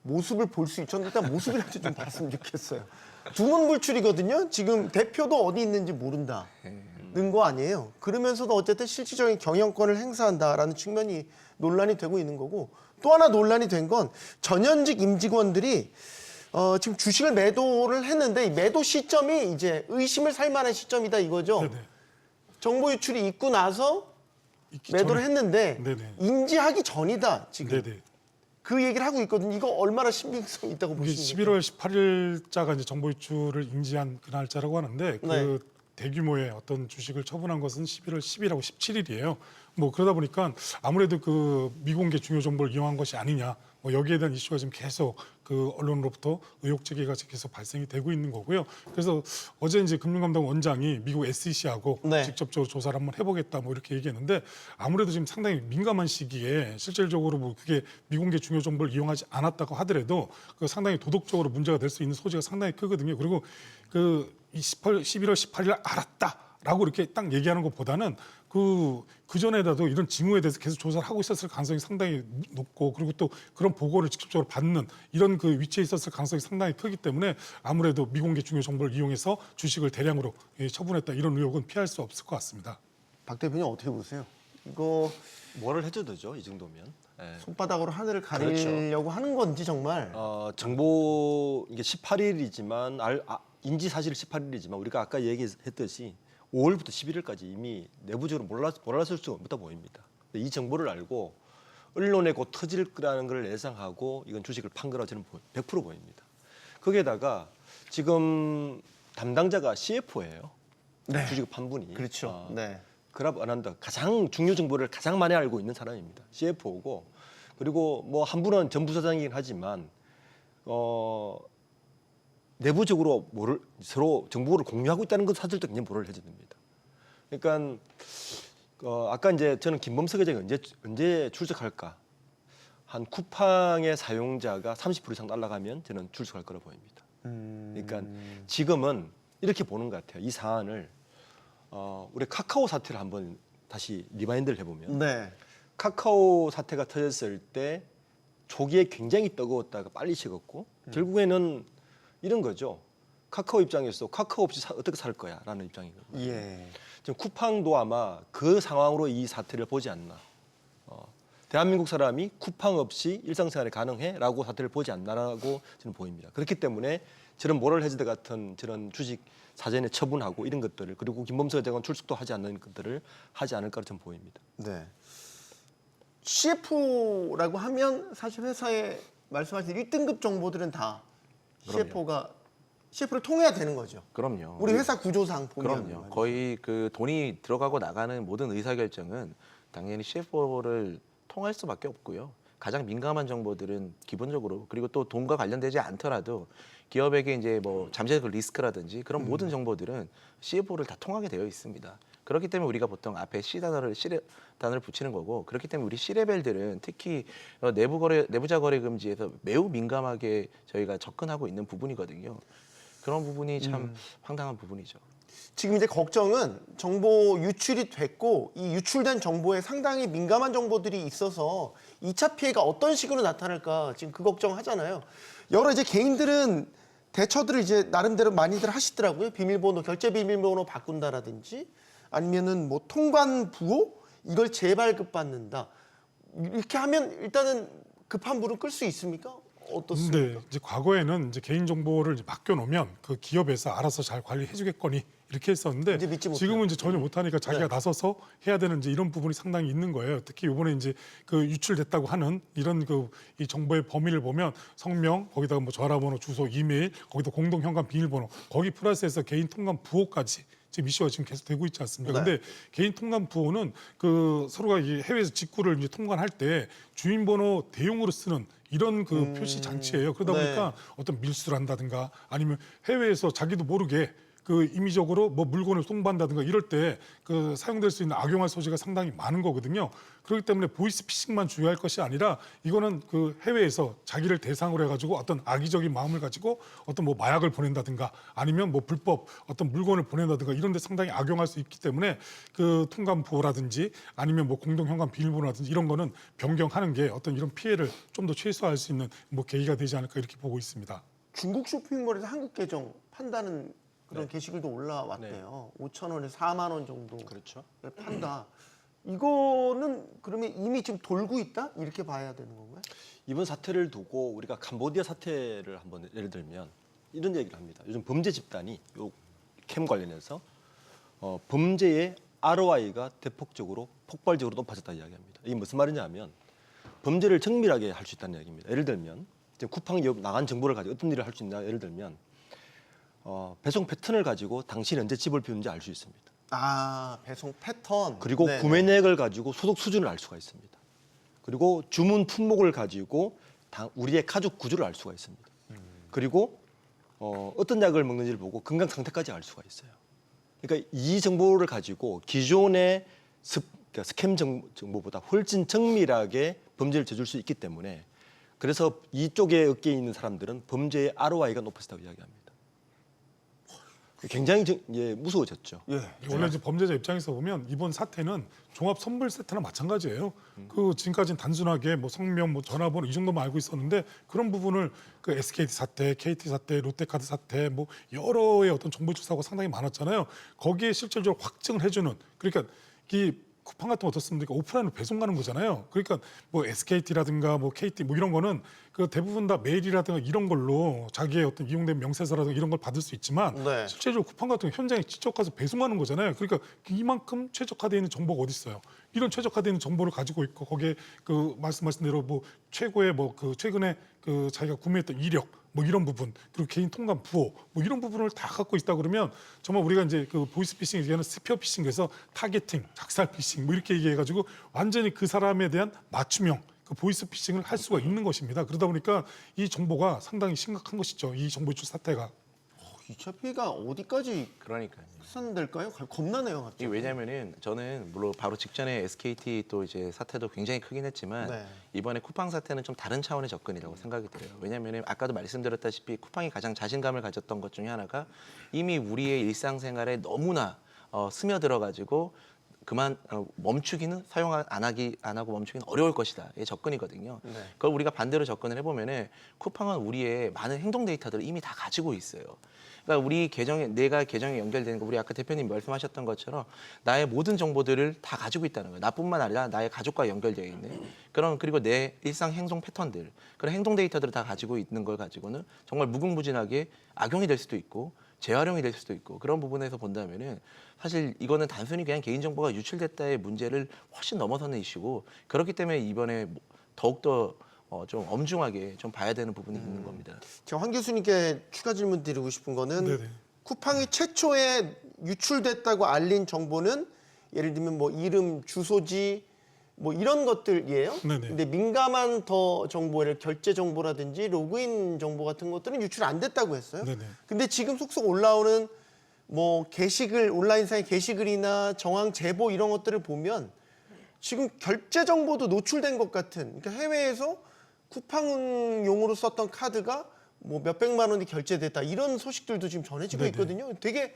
모습을 볼 수 있죠? 일단 모습이라도 좀 봤으면 좋겠어요. 두문불출이거든요. 지금 대표도 어디 있는지 모른다는 거 아니에요. 그러면서도 어쨌든 실질적인 경영권을 행사한다라는 측면이 논란이 되고 있는 거고, 또 하나 논란이 된 건 전현직 임직원들이 지금 주식을 매도를 했는데 이 매도 시점이 이제 의심을 살 만한 시점이다 이거죠. 네네. 정보 유출이 있고 나서 있기 매도를 전에- 했는데 네네. 인지하기 전이다 지금. 네네. 그 얘기를 하고 있거든요. 이거 얼마나 신빙성이 있다고 이게 보십니까? 11월 18일자가 이제 정보 유출을 인지한 그 날짜라고 하는데 그 네. 대규모의 어떤 주식을 처분한 것은 11월 10일하고 17일이에요. 뭐 그러다 보니까 아무래도 그 미공개 중요 정보를 이용한 것이 아니냐. 뭐 여기에 대한 이슈가 지금 계속 그 언론으로부터 의혹 제기가 계속 발생이 되고 있는 거고요. 그래서 어제 이제 금융감독 원장이 미국 SEC하고 네. 직접적으로 조사를 한번 해보겠다 뭐 이렇게 얘기했는데 아무래도 지금 상당히 민감한 시기에 실질적으로 뭐 그게 미공개 중요 정보를 이용하지 않았다고 하더라도 그 상당히 도덕적으로 문제가 될 수 있는 소지가 상당히 크거든요. 그리고 그 11월 18일 알았다라고 이렇게 딱 얘기하는 것보다는 그 전에라도 이런 징후에 대해서 계속 조사를 하고 있었을 가능성이 상당히 높고, 그리고 또 그런 보고를 직접적으로 받는 이런 그 위치에 있었을 가능성이 상당히 크기 때문에 아무래도 미공개 중요 정보를 이용해서 주식을 대량으로 처분했다 이런 의혹은 피할 수 없을 것 같습니다. 박 대표님 어떻게 보세요? 이거 뭐를 해줘도 되죠, 이 정도면. 예. 손바닥으로 하늘을 가리려고 하는 건지 정말. 정보 이게 18일이지만 인지 사실이 18일이지만 우리가 아까 얘기했듯이 5월부터 11일까지 이미 내부적으로 몰랐을 수가 없다 보입니다. 이 정보를 알고 언론에 곧 터질 거라는 걸 예상하고 이건 주식을 판 거라 저는 100% 보입니다. 거기에다가 지금 담당자가 CFO예요. 네. 주식을 판 분이. 그렇죠. 네. 그랍 어난더 가장 중요 정보를 가장 많이 알고 있는 사람입니다. CFO고, 그리고 뭐 한 분은 전 부사장이긴 하지만 내부적으로 서로 정보를 공유하고 있다는 것 사실도 굉장히 모를 해야 됩니다. 그러니까 아까 이제 저는 김범석 회장이 언제 출석할까? 한 쿠팡의 사용자가 30% 이상 날아가면 저는 출석할 거라 보입니다. 그러니까 지금은 이렇게 보는 것 같아요. 이 사안을 우리 카카오 사태를 한번 다시 리마인드를 해보면 네. 카카오 사태가 터졌을 때 초기에 굉장히 뜨거웠다가 빨리 식었고 결국에는 이런 거죠. 카카오 입장에서 카카오 없이 어떻게 살 거야라는 입장이거든요. 예. 지금 쿠팡도 아마 그 상황으로 이 사태를 보지 않나. 대한민국 사람이 쿠팡 없이 일상생활이 가능해?라고 사태를 보지 않나라고 저는 보입니다. 그렇기 때문에 저런 모럴 해저드 같은 저런 주식 사전에 처분하고 이런 것들을, 그리고 김범석 회장은 출석도 하지 않는 것들을 하지 않을까로 저는 보입니다. 네. CF라고 하면 사실 회사에 말씀하신 1등급 정보들은 다 CF를 통해야 되는 거죠. 그럼요. 우리 회사 구조상 보면. 그럼요. 말이죠. 거의 그 돈이 들어가고 나가는 모든 의사결정은 당연히 CFO를 통할 수밖에 없고요. 가장 민감한 정보들은 기본적으로, 그리고 또 돈과 관련되지 않더라도 기업에게 이제 뭐 잠재적 리스크라든지 그런 모든 정보들은 CFO를 다 통하게 되어 있습니다. 그렇기 때문에 우리가 보통 앞에 C단어를 붙이는 거고, 그렇기 때문에 우리 C레벨들은 특히 내부자 거래 금지에서 매우 민감하게 저희가 접근하고 있는 부분이거든요. 그런 부분이 참 황당한 부분이죠. 지금 이제 걱정은 정보 유출이 됐고 이 유출된 정보에 상당히 민감한 정보들이 있어서 2차 피해가 어떤 식으로 나타날까 지금 그 걱정하잖아요. 여러 이제 개인들은 대처들을 이제 나름대로 많이들 하시더라고요. 비밀번호, 결제 비밀번호 바꾼다라든지 아니면은 뭐 통관 부호 이걸 재발급 받는다. 이렇게 하면 일단은 급한 불은 끌 수 있습니까? 어떻습니까? 네, 이제 과거에는 이제 개인 정보를 맡겨놓으면 그 기업에서 알아서 잘 관리해주겠거니 이렇게 했었는데 이제 믿지 못해요. 지금은 이제 전혀 못하니까 자기가 네. 나서서 해야 되는 이제 이런 부분이 상당히 있는 거예요. 특히 이번에 이제 그 유출됐다고 하는 이런 그 이 정보의 범위를 보면 성명, 거기다가 뭐 전화번호, 주소, 이메일, 거기다 공동 현관 비밀번호, 거기 플러스해서 개인 통관 부호까지 지금 이슈가 지금 계속 되고 있지 않습니까? 네. 근데 개인 통관 부호는 그 서로가 이 해외에서 직구를 이제 통관할 때 주민번호 대용으로 쓰는 이런 그 표시 장치예요. 그러다 네. 보니까 어떤 밀수를 한다든가 아니면 해외에서 자기도 모르게 그 임의적으로 뭐 물건을 송부한다든가 이럴 때 그 사용될 수 있는 악용할 소지가 상당히 많은 거거든요. 그렇기 때문에 보이스피싱만 주의할 것이 아니라 이거는 그 해외에서 자기를 대상으로 해가지고 어떤 악의적인 마음을 가지고 어떤 뭐 마약을 보낸다든가 아니면 뭐 불법 어떤 물건을 보낸다든가 이런 데 상당히 악용할 수 있기 때문에 그 통관부호라든지 아니면 뭐 공동현관 비밀번호라든지 이런 거는 변경하는 게 어떤 이런 피해를 좀 더 최소화할 수 있는 뭐 계기가 되지 않을까 이렇게 보고 있습니다. 중국 쇼핑몰에서 한국 계정 판다는 그런 게시글도 올라왔대요. 5,000원에서 4만 원 정도 그렇죠. 판다. 이거는 그러면 이미 지금 돌고 있다? 이렇게 봐야 되는 건가요? 이번 사태를 두고 우리가 캄보디아 사태를 한번 예를 들면 이런 얘기를 합니다. 요즘 범죄 집단이 요 캠 관련해서 범죄의 ROI가 대폭적으로 폭발적으로 높아졌다 이야기합니다. 이게 무슨 말이냐면 범죄를 정밀하게 할 수 있다는 이야기입니다. 예를 들면 지금 쿠팡이 나간 정보를 가지고 어떤 일을 할 수 있냐 예를 들면 배송 패턴을 가지고 당신이 언제 집을 비우는지 알 수 있습니다. 아, 배송 패턴. 그리고 네네. 구매 내역을 가지고 소득 수준을 알 수가 있습니다. 그리고 주문 품목을 가지고 우리의 가족 구조를 알 수가 있습니다. 그리고 어떤 약을 먹는지를 보고 건강 상태까지 알 수가 있어요. 그러니까 이 정보를 가지고 기존의 스캠 정보보다 훨씬 정밀하게 범죄를 저질 수 있기 때문에 그래서 이쪽에 업계에 있는 사람들은 범죄의 ROI가 높아졌다고 이야기합니다. 굉장히 무서워졌죠. 예. 원래 이제 범죄자 입장에서 보면 이번 사태는 종합 선물 세트나 마찬가지예요. 그 지금까지는 단순하게 뭐 성명, 뭐 전화번호 이 정도만 알고 있었는데 그런 부분을 그 SKT 사태, KT 사태, 롯데카드 사태 뭐 여러의 어떤 정보유출 사고가 상당히 많았잖아요. 거기에 실질적으로 확증을 해주는 그러니까 이 쿠팡 같은 거 어떻습니까? 오프라인으로 배송 가는 거잖아요. 그러니까 뭐 SKT라든가 뭐 KT 뭐 이런 거는 그 대부분 다 메일이라든가 이런 걸로 자기의 어떤 이용된 명세서라든가 이런 걸 받을 수 있지만 네. 실제로 쿠팡 같은 거 현장에 직접 가서 배송하는 거잖아요. 그러니까 이만큼 최적화되어 있는 정보가 어디 있어요? 이런 최적화되어 있는 정보를 가지고 있고 거기에 그 말씀하신 대로 뭐 최고의 뭐 그 최근에 그 자기가 구매했던 이력 뭐 이런 부분 그리고 개인 통관 부호 뭐 이런 부분을 다 갖고 있다 그러면 정말 우리가 이제 그 보이스피싱 얘기하는 스피어 피싱에서 타겟팅, 작살 피싱 뭐 이렇게 얘기해가지고 완전히 그 사람에 대한 맞춤형 그 보이스피싱을 할 수가 있는 것입니다. 그러다 보니까 이 정보가 상당히 심각한 것이죠. 이 정보 유출 사태가. 2차 피해가 어디까지 그러니까요. 확산될까요? 겁나네요, 갑자기. 이게 왜냐면은 저는 물론 바로 직전에 SKT 또 이제 사태도 굉장히 크긴 했지만 네. 이번에 쿠팡 사태는 좀 다른 차원의 접근이라고 생각이 들어요. 왜냐면은 아까도 말씀드렸다시피 쿠팡이 가장 자신감을 가졌던 것 중에 하나가 이미 우리의 일상생활에 너무나 스며들어가지고 그만 멈추기는 안 하고 멈추기는 어려울 것이다. 이 접근이거든요. 네. 그걸 우리가 반대로 접근을 해보면은 쿠팡은 우리의 많은 행동 데이터들을 이미 다 가지고 있어요. 그러니까 우리 내가 계정에 연결되는 거 우리 아까 대표님 말씀하셨던 것처럼 나의 모든 정보들을 다 가지고 있다는 거예요. 나뿐만 아니라 나의 가족과 연결되어 있는 그리고 내 일상 행동 패턴들 그런 행동 데이터들을 다 가지고 있는 걸 가지고는 정말 무궁무진하게 악용이 될 수도 있고 재활용이 될 수도 있고 그런 부분에서 본다면은 사실 이거는 단순히 그냥 개인정보가 유출됐다의 문제를 훨씬 넘어서는 이슈고 그렇기 때문에 이번에 더욱더 좀 엄중하게 좀 봐야 되는 부분이 있는 겁니다. 제가 황 교수님께 추가 질문 드리고 싶은 거는 네네. 쿠팡이 최초에 유출됐다고 알린 정보는 예를 들면 뭐 이름, 주소지 뭐 이런 것들이에요. 네네. 근데 민감한 더 정보를 결제 정보라든지 로그인 정보 같은 것들은 유출 안 됐다고 했어요. 네네. 근데 지금 속속 올라오는 뭐 게시글 온라인상의 게시글이나 정황 제보 이런 것들을 보면 지금 결제 정보도 노출된 것 같은 그러니까 해외에서 쿠팡용으로 썼던 카드가 뭐 몇백만 원이 결제됐다 이런 소식들도 지금 전해지고 네네. 있거든요. 되게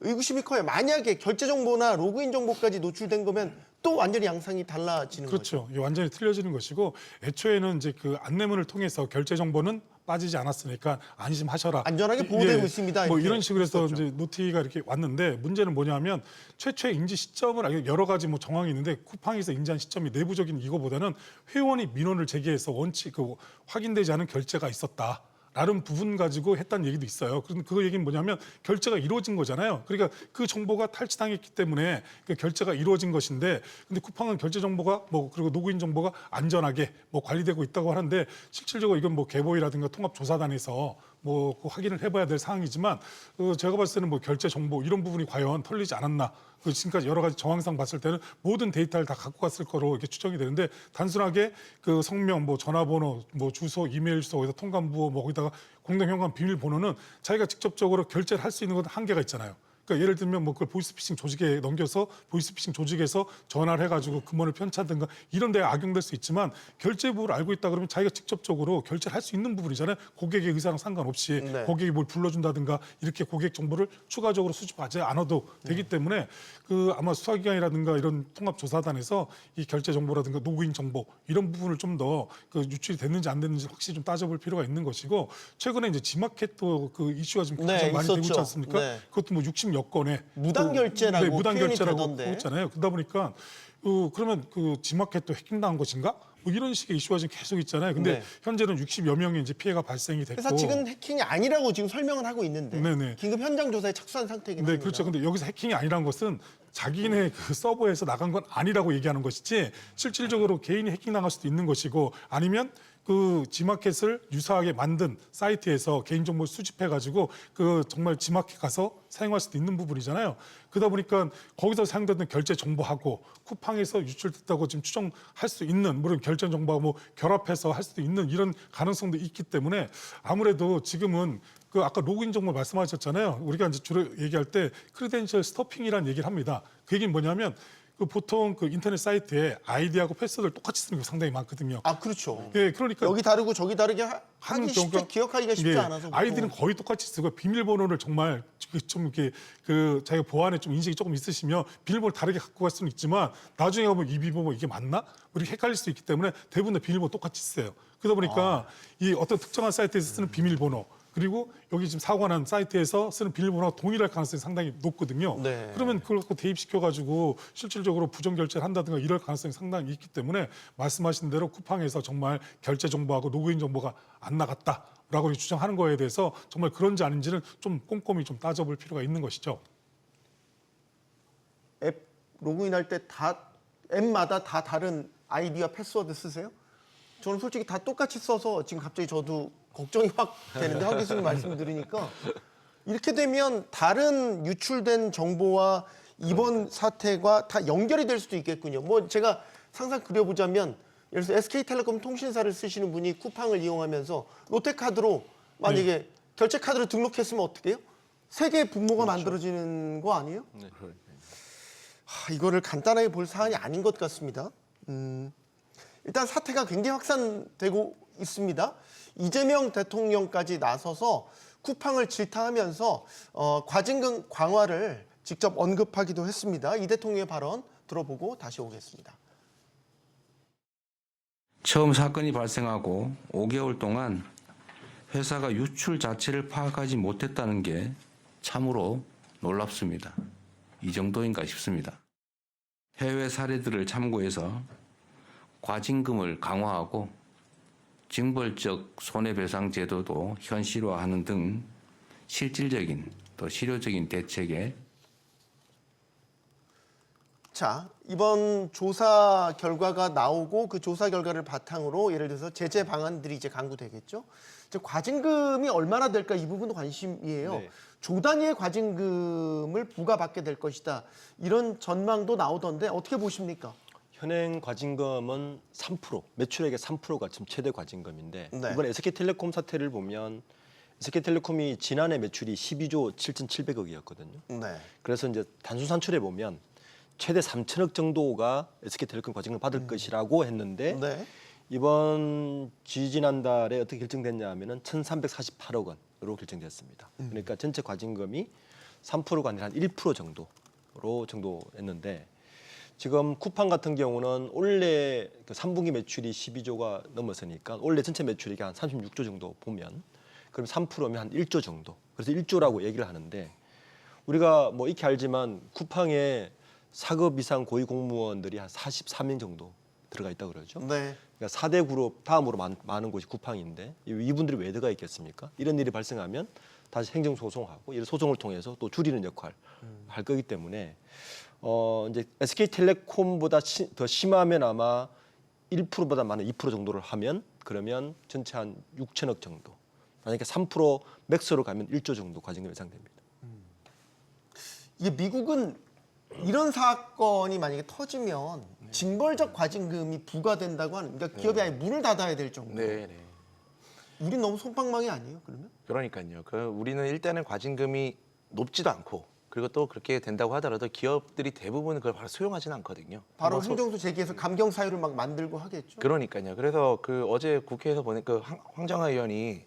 의구심이 커요. 만약에 결제 정보나 로그인 정보까지 노출된 거면 또 완전히 양상이 달라지는 거죠. 그렇죠. 이게 완전히 틀려지는 것이고 애초에는 이제 그 안내문을 통해서 결제 정보는 빠지지 않았으니까 안심하셔라. 안전하게 보호되고 있습니다. 뭐 이렇게 이런 식으로 해서 썼죠. 이제 노티가 이렇게 왔는데 문제는 뭐냐면 최초의 인지 시점을 여러 가지 뭐 정황이 있는데 쿠팡에서 인지한 시점이 내부적인 이거보다는 회원이 민원을 제기해서 확인되지 않은 결제가 있었다. 다른 부분 가지고 했다는 얘기도 있어요. 그 얘기는 뭐냐면 결제가 이루어진 거잖아요. 그러니까 그 정보가 탈취당했기 때문에 그 결제가 이루어진 것인데, 근데 쿠팡은 결제 정보가 그리고 로그인 정보가 안전하게 관리되고 있다고 하는데 실질적으로 이건 개보이라든가 통합조사단에서 뭐 확인을 해봐야 될 사항이지만 제가 봤을 때는 뭐 결제 정보 이런 부분이 과연 털리지 않았나. 지금까지 여러 가지 정황상 봤을 때는 모든 데이터를 다 갖고 갔을 거로 이렇게 추정이 되는데 단순하게 그 성명, 뭐 전화번호, 뭐 주소, 이메일 주소, 거기다 통관부호, 뭐 거기다가 공동현관 비밀번호는 자기가 직접적으로 결제를 할 수 있는 건 한계가 있잖아요. 그러니까 예를 들면 뭐 그걸 보이스피싱 조직에 넘겨서 보이스피싱 조직에서 전화를 해가지고 금원을 편차든가 이런 데 악용될 수 있지만 결제부를 알고 있다 그러면 자기가 직접적으로 결제를 할 수 있는 부분이잖아요. 고객의 의사랑 상관없이 네. 고객이 뭘 불러준다든가 이렇게 고객 정보를 추가적으로 수집하지 않아도 되기 때문에 그 아마 수사기관이라든가 이런 통합조사단에서 이 결제 정보라든가 로그인 정보 이런 부분을 좀 더 그 유출이 됐는지 안 됐는지 확실히 좀 따져볼 필요가 있는 것이고 최근에 이제 지마켓도 그 이슈가 지금 네, 가장 많이 되고 있었죠. 있지 않습니까? 네. 그것도 뭐 60여 건에 무단 결제라고 네, 무단 표현이 결제라고 되던데. 하고 있잖아요. 그러다 보니까 그러면 그 지마켓도 해킹당한 것인가? 뭐 이런 식의 이슈가 지금 계속 있잖아요. 근데 네. 현재는 60여 명의 이제 피해가 발생이 됐고. 그래서 지금 해킹이 아니라고 지금 설명을 하고 있는데 네네. 긴급 현장 조사에 착수한 상태이긴 네, 합니다. 그렇죠. 근데 여기서 해킹이 아니라는 것은 자기네 그 서버에서 나간 건 아니라고 얘기하는 것이지 실질적으로 개인이 해킹당할 수도 있는 것이고 아니면 그 지마켓을 유사하게 만든 사이트에서 개인정보를 수집해가지고 그 정말 지마켓 가서 사용할 수도 있는 부분이잖아요. 그러다 보니까 거기서 사용되는 결제 정보하고 쿠팡에서 유출됐다고 지금 추정할 수 있는 물론 결제 정보하고 뭐 결합해서 할 수도 있는 이런 가능성도 있기 때문에 아무래도 지금은 그 아까 로그인 정보 말씀하셨잖아요. 우리가 이제 주로 얘기할 때 크리덴셜 스토핑이라는 얘기를 합니다. 그 얘기는 뭐냐면 그 보통 그 인터넷 사이트에 아이디하고 패스워드를 똑같이 쓰는 게 상당히 많거든요. 아 그렇죠. 예, 그러니까 여기 다르고 저기 다르게 하기 쉽지 경우가- 기억하기가 쉽지 예, 않아서 아이디는 거의 똑같이 쓰고 비밀번호를 정말 좀 이렇게 그 자기가 보안에 좀 인식이 조금 있으시면 비밀번호 다르게 갖고 갈 수는 있지만 나중에 가면 이 비밀번호 이게 맞나? 이렇게 헷갈릴 수 있기 때문에 대부분 다 비밀번호 똑같이 써요. 그러다 보니까 이 어떤 특정한 사이트에서 쓰는 비밀번호 그리고 여기 지금 사고가 난 사이트에서 쓰는 비밀번호가 동일할 가능성이 상당히 높거든요. 네. 그러면 그걸 갖고 대입시켜가지고 실질적으로 부정결제를 한다든가 이럴 가능성이 상당히 있기 때문에 말씀하신 대로 쿠팡에서 정말 결제 정보하고 로그인 정보가 안 나갔다라고 주장하는 거에 대해서 정말 그런지 아닌지는 좀 꼼꼼히 좀 따져볼 필요가 있는 것이죠. 앱 로그인할 때 앱마다 다 다른 아이디와 패스워드 쓰세요? 저는 솔직히 다 똑같이 써서 지금 갑자기 저도 걱정이 확 되는데 황 교수님 말씀 들으니까 이렇게 되면 다른 유출된 정보와 이번 사태가 다 연결이 될 수도 있겠군요. 뭐 제가 상상 그려보자면 예를 들어서 SK텔레콤 통신사를 쓰시는 분이 쿠팡을 이용하면서 롯데카드로 만약에 결제카드로 등록했으면 어떻게 해요? 세 개의 분모가 만들어지는 거 아니에요? 네. 이거를 간단하게 볼 사안이 아닌 것 같습니다. 일단 사태가 굉장히 확산되고 있습니다. 이재명 대통령까지 나서서 쿠팡을 질타하면서 과징금 강화를 직접 언급하기도 했습니다. 이 대통령의 발언 들어보고 다시 오겠습니다. 처음 사건이 발생하고 5개월 동안 회사가 유출 자체를 파악하지 못했다는 게 참으로 놀랍습니다. 이 정도인가 싶습니다. 해외 사례들을 참고해서 과징금을 강화하고 징벌적 손해배상 제도도 현실화하는 등 실질적인 또 실효적인 대책에 자, 이번 조사 결과가 나오고 그 조사 결과를 바탕으로 예를 들어서 제재 방안들이 이제 강구되겠죠. 이제 과징금이 얼마나 될까 이 부분도 관심이에요. 네. 조 단위의 과징금을 부과받게 될 것이다. 이런 전망도 나오던데 어떻게 보십니까? 현행 과징금은 3%, 매출액의 3%가 지금 최대 과징금인데 네. 이번 SK텔레콤 사태를 보면 SK텔레콤이 지난해 매출이 12조 7,700억이었거든요. 네. 그래서 이제 단순 산출해 보면 최대 3천억 정도가 SK텔레콤 과징금을 받을 것이라고 했는데 네. 이번 지지난달에 어떻게 결정됐냐 하면은 1,348억 원으로 결정됐습니다. 그러니까 전체 과징금이 3%가 아니라 한 1% 정도 했는데 지금 쿠팡 같은 경우는 올해 그 3분기 매출이 12조가 넘었으니까 올해 전체 매출액이 한 36조 정도 보면 그럼 3%면 한 1조 정도. 그래서 1조라고 얘기를 하는데 우리가 뭐 익히 알지만 쿠팡에 4급 이상 고위 공무원들이 한 44명 정도 들어가 있다고 그러죠. 네. 그러니까 4대 그룹 다음으로 많은 곳이 쿠팡인데 이분들이 왜 들어가 있겠습니까? 이런 일이 발생하면 다시 행정 소송하고 이런 소송을 통해서 또 줄이는 역할 할 거기 때문에 이제 SK텔레콤보다 더 심하면 아마 1%보다 많은 2% 정도를 하면 그러면 전체 한 6천억 정도. 만약에 3% 맥스로 가면 1조 정도 과징금 예상됩니다. 이게 미국은 이런 사건이 만약에 터지면 징벌적 과징금이 부과된다고 하는, 그러니까 기업이 아예 문을 닫아야 될 정도. 네, 네. 우린 너무 솜방망이 아니에요, 그러면? 그러니까요. 우리는 일단은 과징금이 높지도 않고 그리고 또 그렇게 된다고 하더라도 기업들이 대부분 그걸 바로 수용하지는 않거든요. 바로 뭐 소- 행정소 제기해서 감경 사유를 막 만들고 하겠죠. 그러니까요. 그래서 어제 국회에서 보니까 황정하 의원이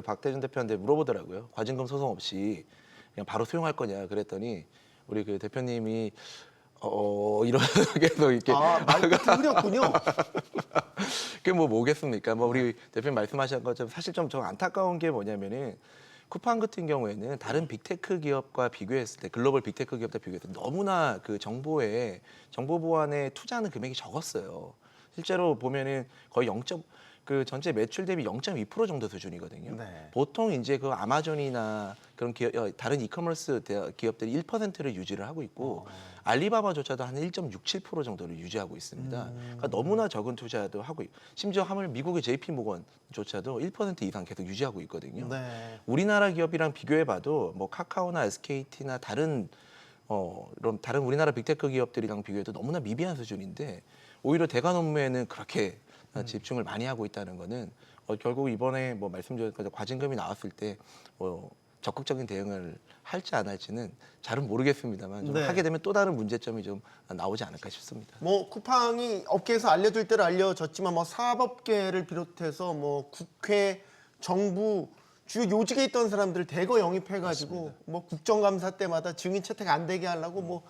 박대준 대표한테 물어보더라고요. 과징금 소송 없이 그냥 바로 수용할 거냐 그랬더니 우리 대표님이 이런 계속 이렇게 말이 흐렸군요. 그게 뭐겠습니까? 우리 대표님 말씀하신 것처럼 사실 좀 안타까운 게 뭐냐면은 쿠팡 같은 경우에는 다른 빅테크 기업과 비교했을 때 글로벌 빅테크 기업과 비교했을 때 너무나 정보 보안에 투자하는 금액이 적었어요. 실제로 보면은 거의 전체 매출 대비 0.2% 정도 수준이거든요. 네. 보통 이제 아마존이나 그런 다른 이커머스 기업들이 1%를 유지를 하고 있고 알리바바조차도 한 1.67% 정도를 유지하고 있습니다. 그러니까 너무나 적은 투자도 하고 심지어 하물 미국의 JP모건조차도 1% 이상 계속 유지하고 있거든요. 네. 우리나라 기업이랑 비교해봐도 카카오나 SKT나 다른 우리나라 빅테크 기업들이랑 비교해도 너무나 미비한 수준인데 오히려 대관 업무에는 그렇게 집중을 많이 하고 있다는 거는 결국 이번에 말씀드린 과징금이 나왔을 때 적극적인 대응을 할지 안 할지는 잘은 모르겠습니다만 좀 네. 하게 되면 또 다른 문제점이 좀 나오지 않을까 싶습니다. 쿠팡이 업계에서 알려줄 대로 알려졌지만 사업계를 비롯해서 국회, 정부 주요 요직에 있던 사람들 대거 영입해가지고 국정감사 때마다 증인 채택 안 되게 하려고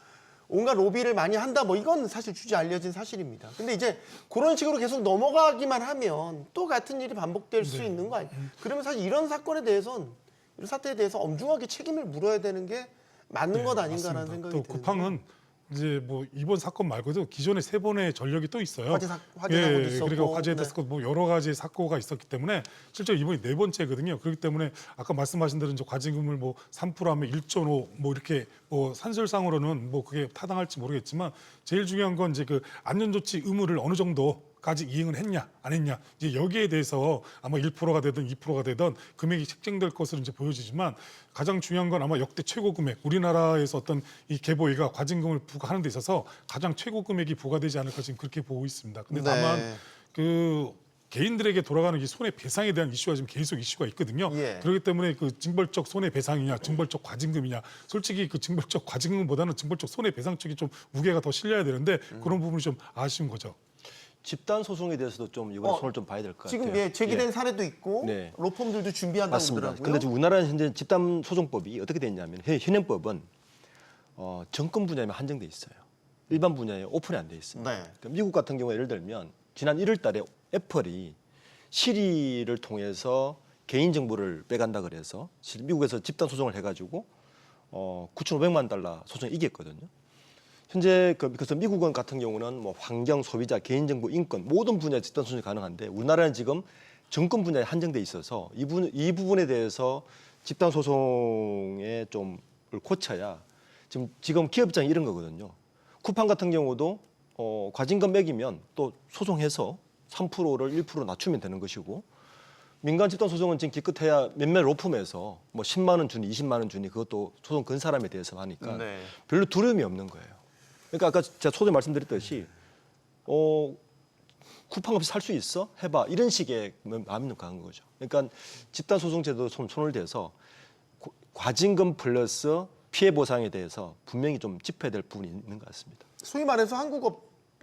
온갖 로비를 많이 한다. 이건 사실 주지 알려진 사실입니다. 근데 이제 그런 식으로 계속 넘어가기만 하면 또 같은 일이 반복될 수 있는 거 아니에요? 그러면 사실 이런 사건에 대해서는 이런 사태에 대해서 엄중하게 책임을 물어야 되는 게 맞는 것 아닌가라는 맞습니다. 생각이 또 드는데. 쿠팡은 이제 이번 사건 말고도 기존에 3번의 전력이 또 있어요. 화재 사고도 있었고. 그리고 화재에 됐었고 여러 가지 사고가 있었기 때문에 실제로 이번이 4번째거든요. 그렇기 때문에 아까 말씀하신 대로 이제 과징금을 3% 하면 1.5 이렇게 산술상으로는 그게 타당할지 모르겠지만 제일 중요한 건 이제 안전조치 의무를 어느 정도까지 이행을 했냐 안 했냐 이제 여기에 대해서 아마 1%가 되든 2%가 되든 금액이 책정될 것으로 이제 보여지지만 가장 중요한 건 아마 역대 최고 금액 우리나라에서 어떤 이 개보위가 과징금을 부과하는 데 있어서 가장 최고 금액이 부과되지 않을까 지금 그렇게 보고 있습니다. 근데 다만 개인들에게 돌아가는 이 손해배상에 대한 이슈가 지금 계속 이슈가 있거든요. 예. 그렇기 때문에 징벌적 손해배상이냐 징벌적 과징금이냐 솔직히 징벌적 과징금보다는 징벌적 손해배상 쪽이 좀 무게가 더 실려야 되는데 그런 부분이 좀 아쉬운 거죠. 집단 소송에 대해서도 좀 이번 손을 좀 봐야 될 것 같아요. 지금 제기된 사례도 있고 네. 로펌들도 준비한다고 맞습니다. 그러더라고요. 그런데 지금 우리나라는 현재 집단 소송법이 어떻게 돼 있냐면 현행법은 정권 분야에만 한정돼 있어요. 일반 분야에 오픈이 안 돼 있습니다. 네. 그러니까 미국 같은 경우에 예를 들면 지난 1월달에 애플이 시리를 통해서 개인 정보를 빼간다 그래서 미국에서 집단 소송을 해가지고 9,500만 달러 소송에 이겼거든요. 현재 그래서 미국은 같은 경우는 환경, 소비자, 개인정보, 인권 모든 분야에 집단 소송이 가능한데 우리나라는 지금 정권 분야에 한정돼 있어서 이 부분에 대해서 집단 소송에 좀 고쳐야 지금 기업 입장이 이런 거거든요. 쿠팡 같은 경우도 과징금 매기면 또 소송해서 3%를 1% 낮추면 되는 것이고 민간 집단 소송은 지금 기껏해야 몇몇 로펌에서 10만 원 주니 20만 원 주니 그것도 소송 건 사람에 대해서 하니까 네. 별로 두려움이 없는 거예요. 그러니까 아까 제가 초전에 말씀드렸듯이 쿠팡 없이 살 수 있어? 해봐. 이런 식의 마음이 강한 거죠. 그러니까 집단 소송 제도 손을 대서 과징금 플러스 피해 보상에 대해서 분명히 좀 짚어야 될 부분이 있는 것 같습니다. 소위 말해서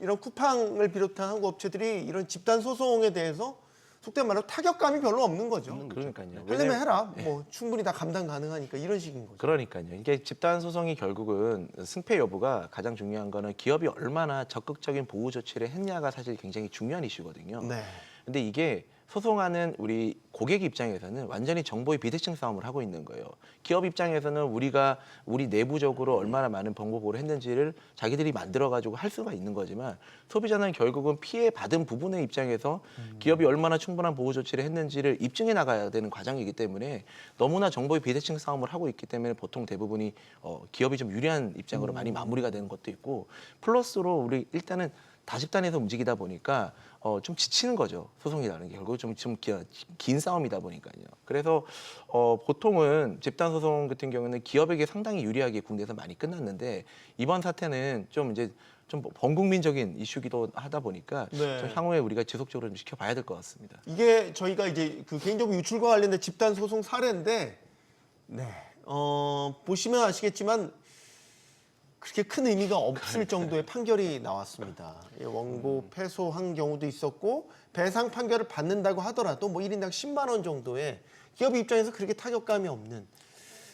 이런 쿠팡을 비롯한 한국 업체들이 이런 집단 소송에 대해서 속된 말로 타격감이 별로 없는 거죠. 그러니까요. 하려면 해라. 충분히 다 감당 가능하니까 이런 식인 거죠. 그러니까요. 이게 집단 소송이 결국은 승패 여부가 가장 중요한 거는 기업이 얼마나 적극적인 보호 조치를 했냐가 사실 굉장히 중요한 이슈거든요. 네. 근데 이게 소송하는 우리 고객 입장에서는 완전히 정보의 비대칭 싸움을 하고 있는 거예요. 기업 입장에서는 우리 내부적으로 얼마나 많은 정보 보호를 했는지를 자기들이 만들어가지고 할 수가 있는 거지만 소비자는 결국은 피해 받은 부분의 입장에서 기업이 얼마나 충분한 보호 조치를 했는지를 입증해 나가야 되는 과정이기 때문에 너무나 정보의 비대칭 싸움을 하고 있기 때문에 보통 대부분이 기업이 좀 유리한 입장으로 많이 마무리가 되는 것도 있고 플러스로 우리 일단은 다집단에서 움직이다 보니까 좀 지치는 거죠. 소송이라는 게 결국 좀 긴 싸움이다 보니까요. 그래서 보통은 집단 소송 같은 경우는 기업에게 상당히 유리하게 국내에서 많이 끝났는데 이번 사태는 좀 이제 좀 범국민적인 이슈기도 하다 보니까 네. 좀 향후에 우리가 지속적으로 좀 지켜봐야 될 것 같습니다. 이게 저희가 이제 그 개인정보 유출과 관련된 집단 소송 사례인데, 네, 보시면 아시겠지만 그렇게 큰 의미가 없을 정도의 판결이 나왔습니다. 원고 패소한 경우도 있었고 배상 판결을 받는다고 하더라도 뭐 1인당 10만 원 정도의 기업 입장에서 그렇게 타격감이 없는.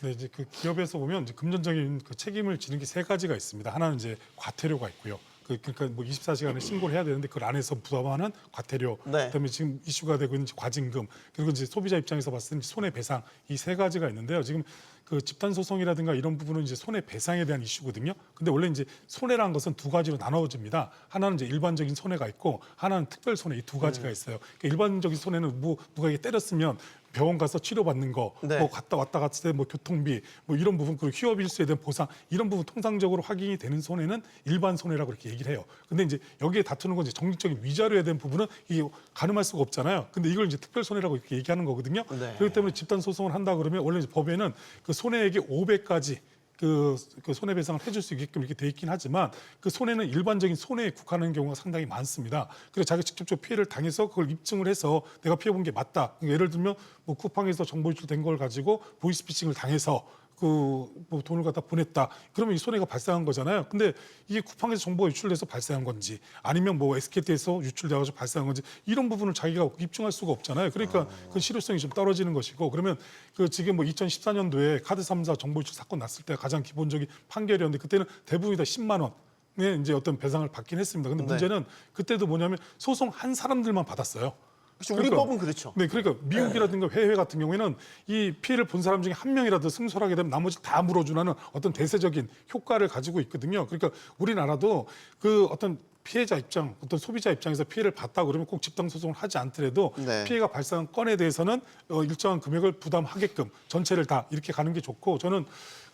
네, 이제 그 기업에서 보면 이제 금전적인 그 책임을 지는 게 세 가지가 있습니다. 하나는 이제 과태료가 있고요. 그러니까 뭐 24시간에 신고를 해야 되는데 그 안에서 부담하는 과태료, 네. 그다음에 지금 이슈가 되고 있는 과징금, 그리고 이제 소비자 입장에서 봤을 때 손해배상 이 세 가지가 있는데요. 지금 그 집단 소송이라든가 이런 부분은 이제 손해배상에 대한 이슈거든요. 근데 원래 이제 손해라는 것은 두 가지로 나눠집니다. 하나는 이제 일반적인 손해가 있고 하나는 특별 손해 이 두 가지가 있어요. 그러니까 일반적인 손해는 뭐 누가 이게 때렸으면 병원 가서 치료받는 거, 네. 뭐 갔다 왔다 갔을 때 뭐 교통비, 뭐 이런 부분 그리고 휴업 일수에 대한 보상 이런 부분 통상적으로 확인이 되는 손해는 일반 손해라고 이렇게 얘기를 해요. 근데 이제 여기에 다투는 건 이제 정직적인 위자료에 대한 부분은 이게 가늠할 수가 없잖아요. 근데 이걸 이제 특별 손해라고 이렇게 얘기하는 거거든요. 네. 그렇기 때문에 집단 소송을 한다 그러면 원래 이제 법에는 그 손해액의 5배까지 그 손해배상을 해줄 수 있게끔 이렇게 돼 있긴 하지만 그 손해는 일반적인 손해에 국한하는 경우가 상당히 많습니다. 그래서 자기가 직접적으로 피해를 당해서 그걸 입증을 해서 내가 피해본 게 맞다. 그러니까 예를 들면 뭐 쿠팡에서 정보 유출된 걸 가지고 보이스피싱을 당해서 뭐 돈을 갖다 보냈다. 그러면 이 손해가 발생한 거잖아요. 근데 이게 쿠팡에서 정보가 유출돼서 발생한 건지 아니면 뭐 SKT에서 유출돼가지고 발생한 건지 이런 부분을 자기가 입증할 수가 없잖아요. 그러니까 그 실효성이 좀 떨어지는 것이고 그러면 그 지금 뭐 2014년도에 카드 3사 정보 유출 사건 났을 때 가장 기본적인 판결이었는데 그때는 대부분이 다 10만 원. 네, 이제 어떤 배상을 받긴 했습니다. 근데 네. 문제는 그때도 뭐냐면 소송한 사람들만 받았어요. 그렇죠. 우리 법은 그렇죠. 네, 그러니까 미국이라든가 해외 같은 경우에는 이 피해를 본 사람 중에 한 명이라도 승소를 하게 되면 나머지 다 물어주는 어떤 대세적인 효과를 가지고 있거든요. 그러니까 우리나라도 그 어떤 피해자 입장, 어떤 소비자 입장에서 피해를 봤다 그러면 꼭 집단 소송을 하지 않더라도 네. 피해가 발생한 건에 대해서는 일정한 금액을 부담하게끔 전체를 다 이렇게 가는 게 좋고 저는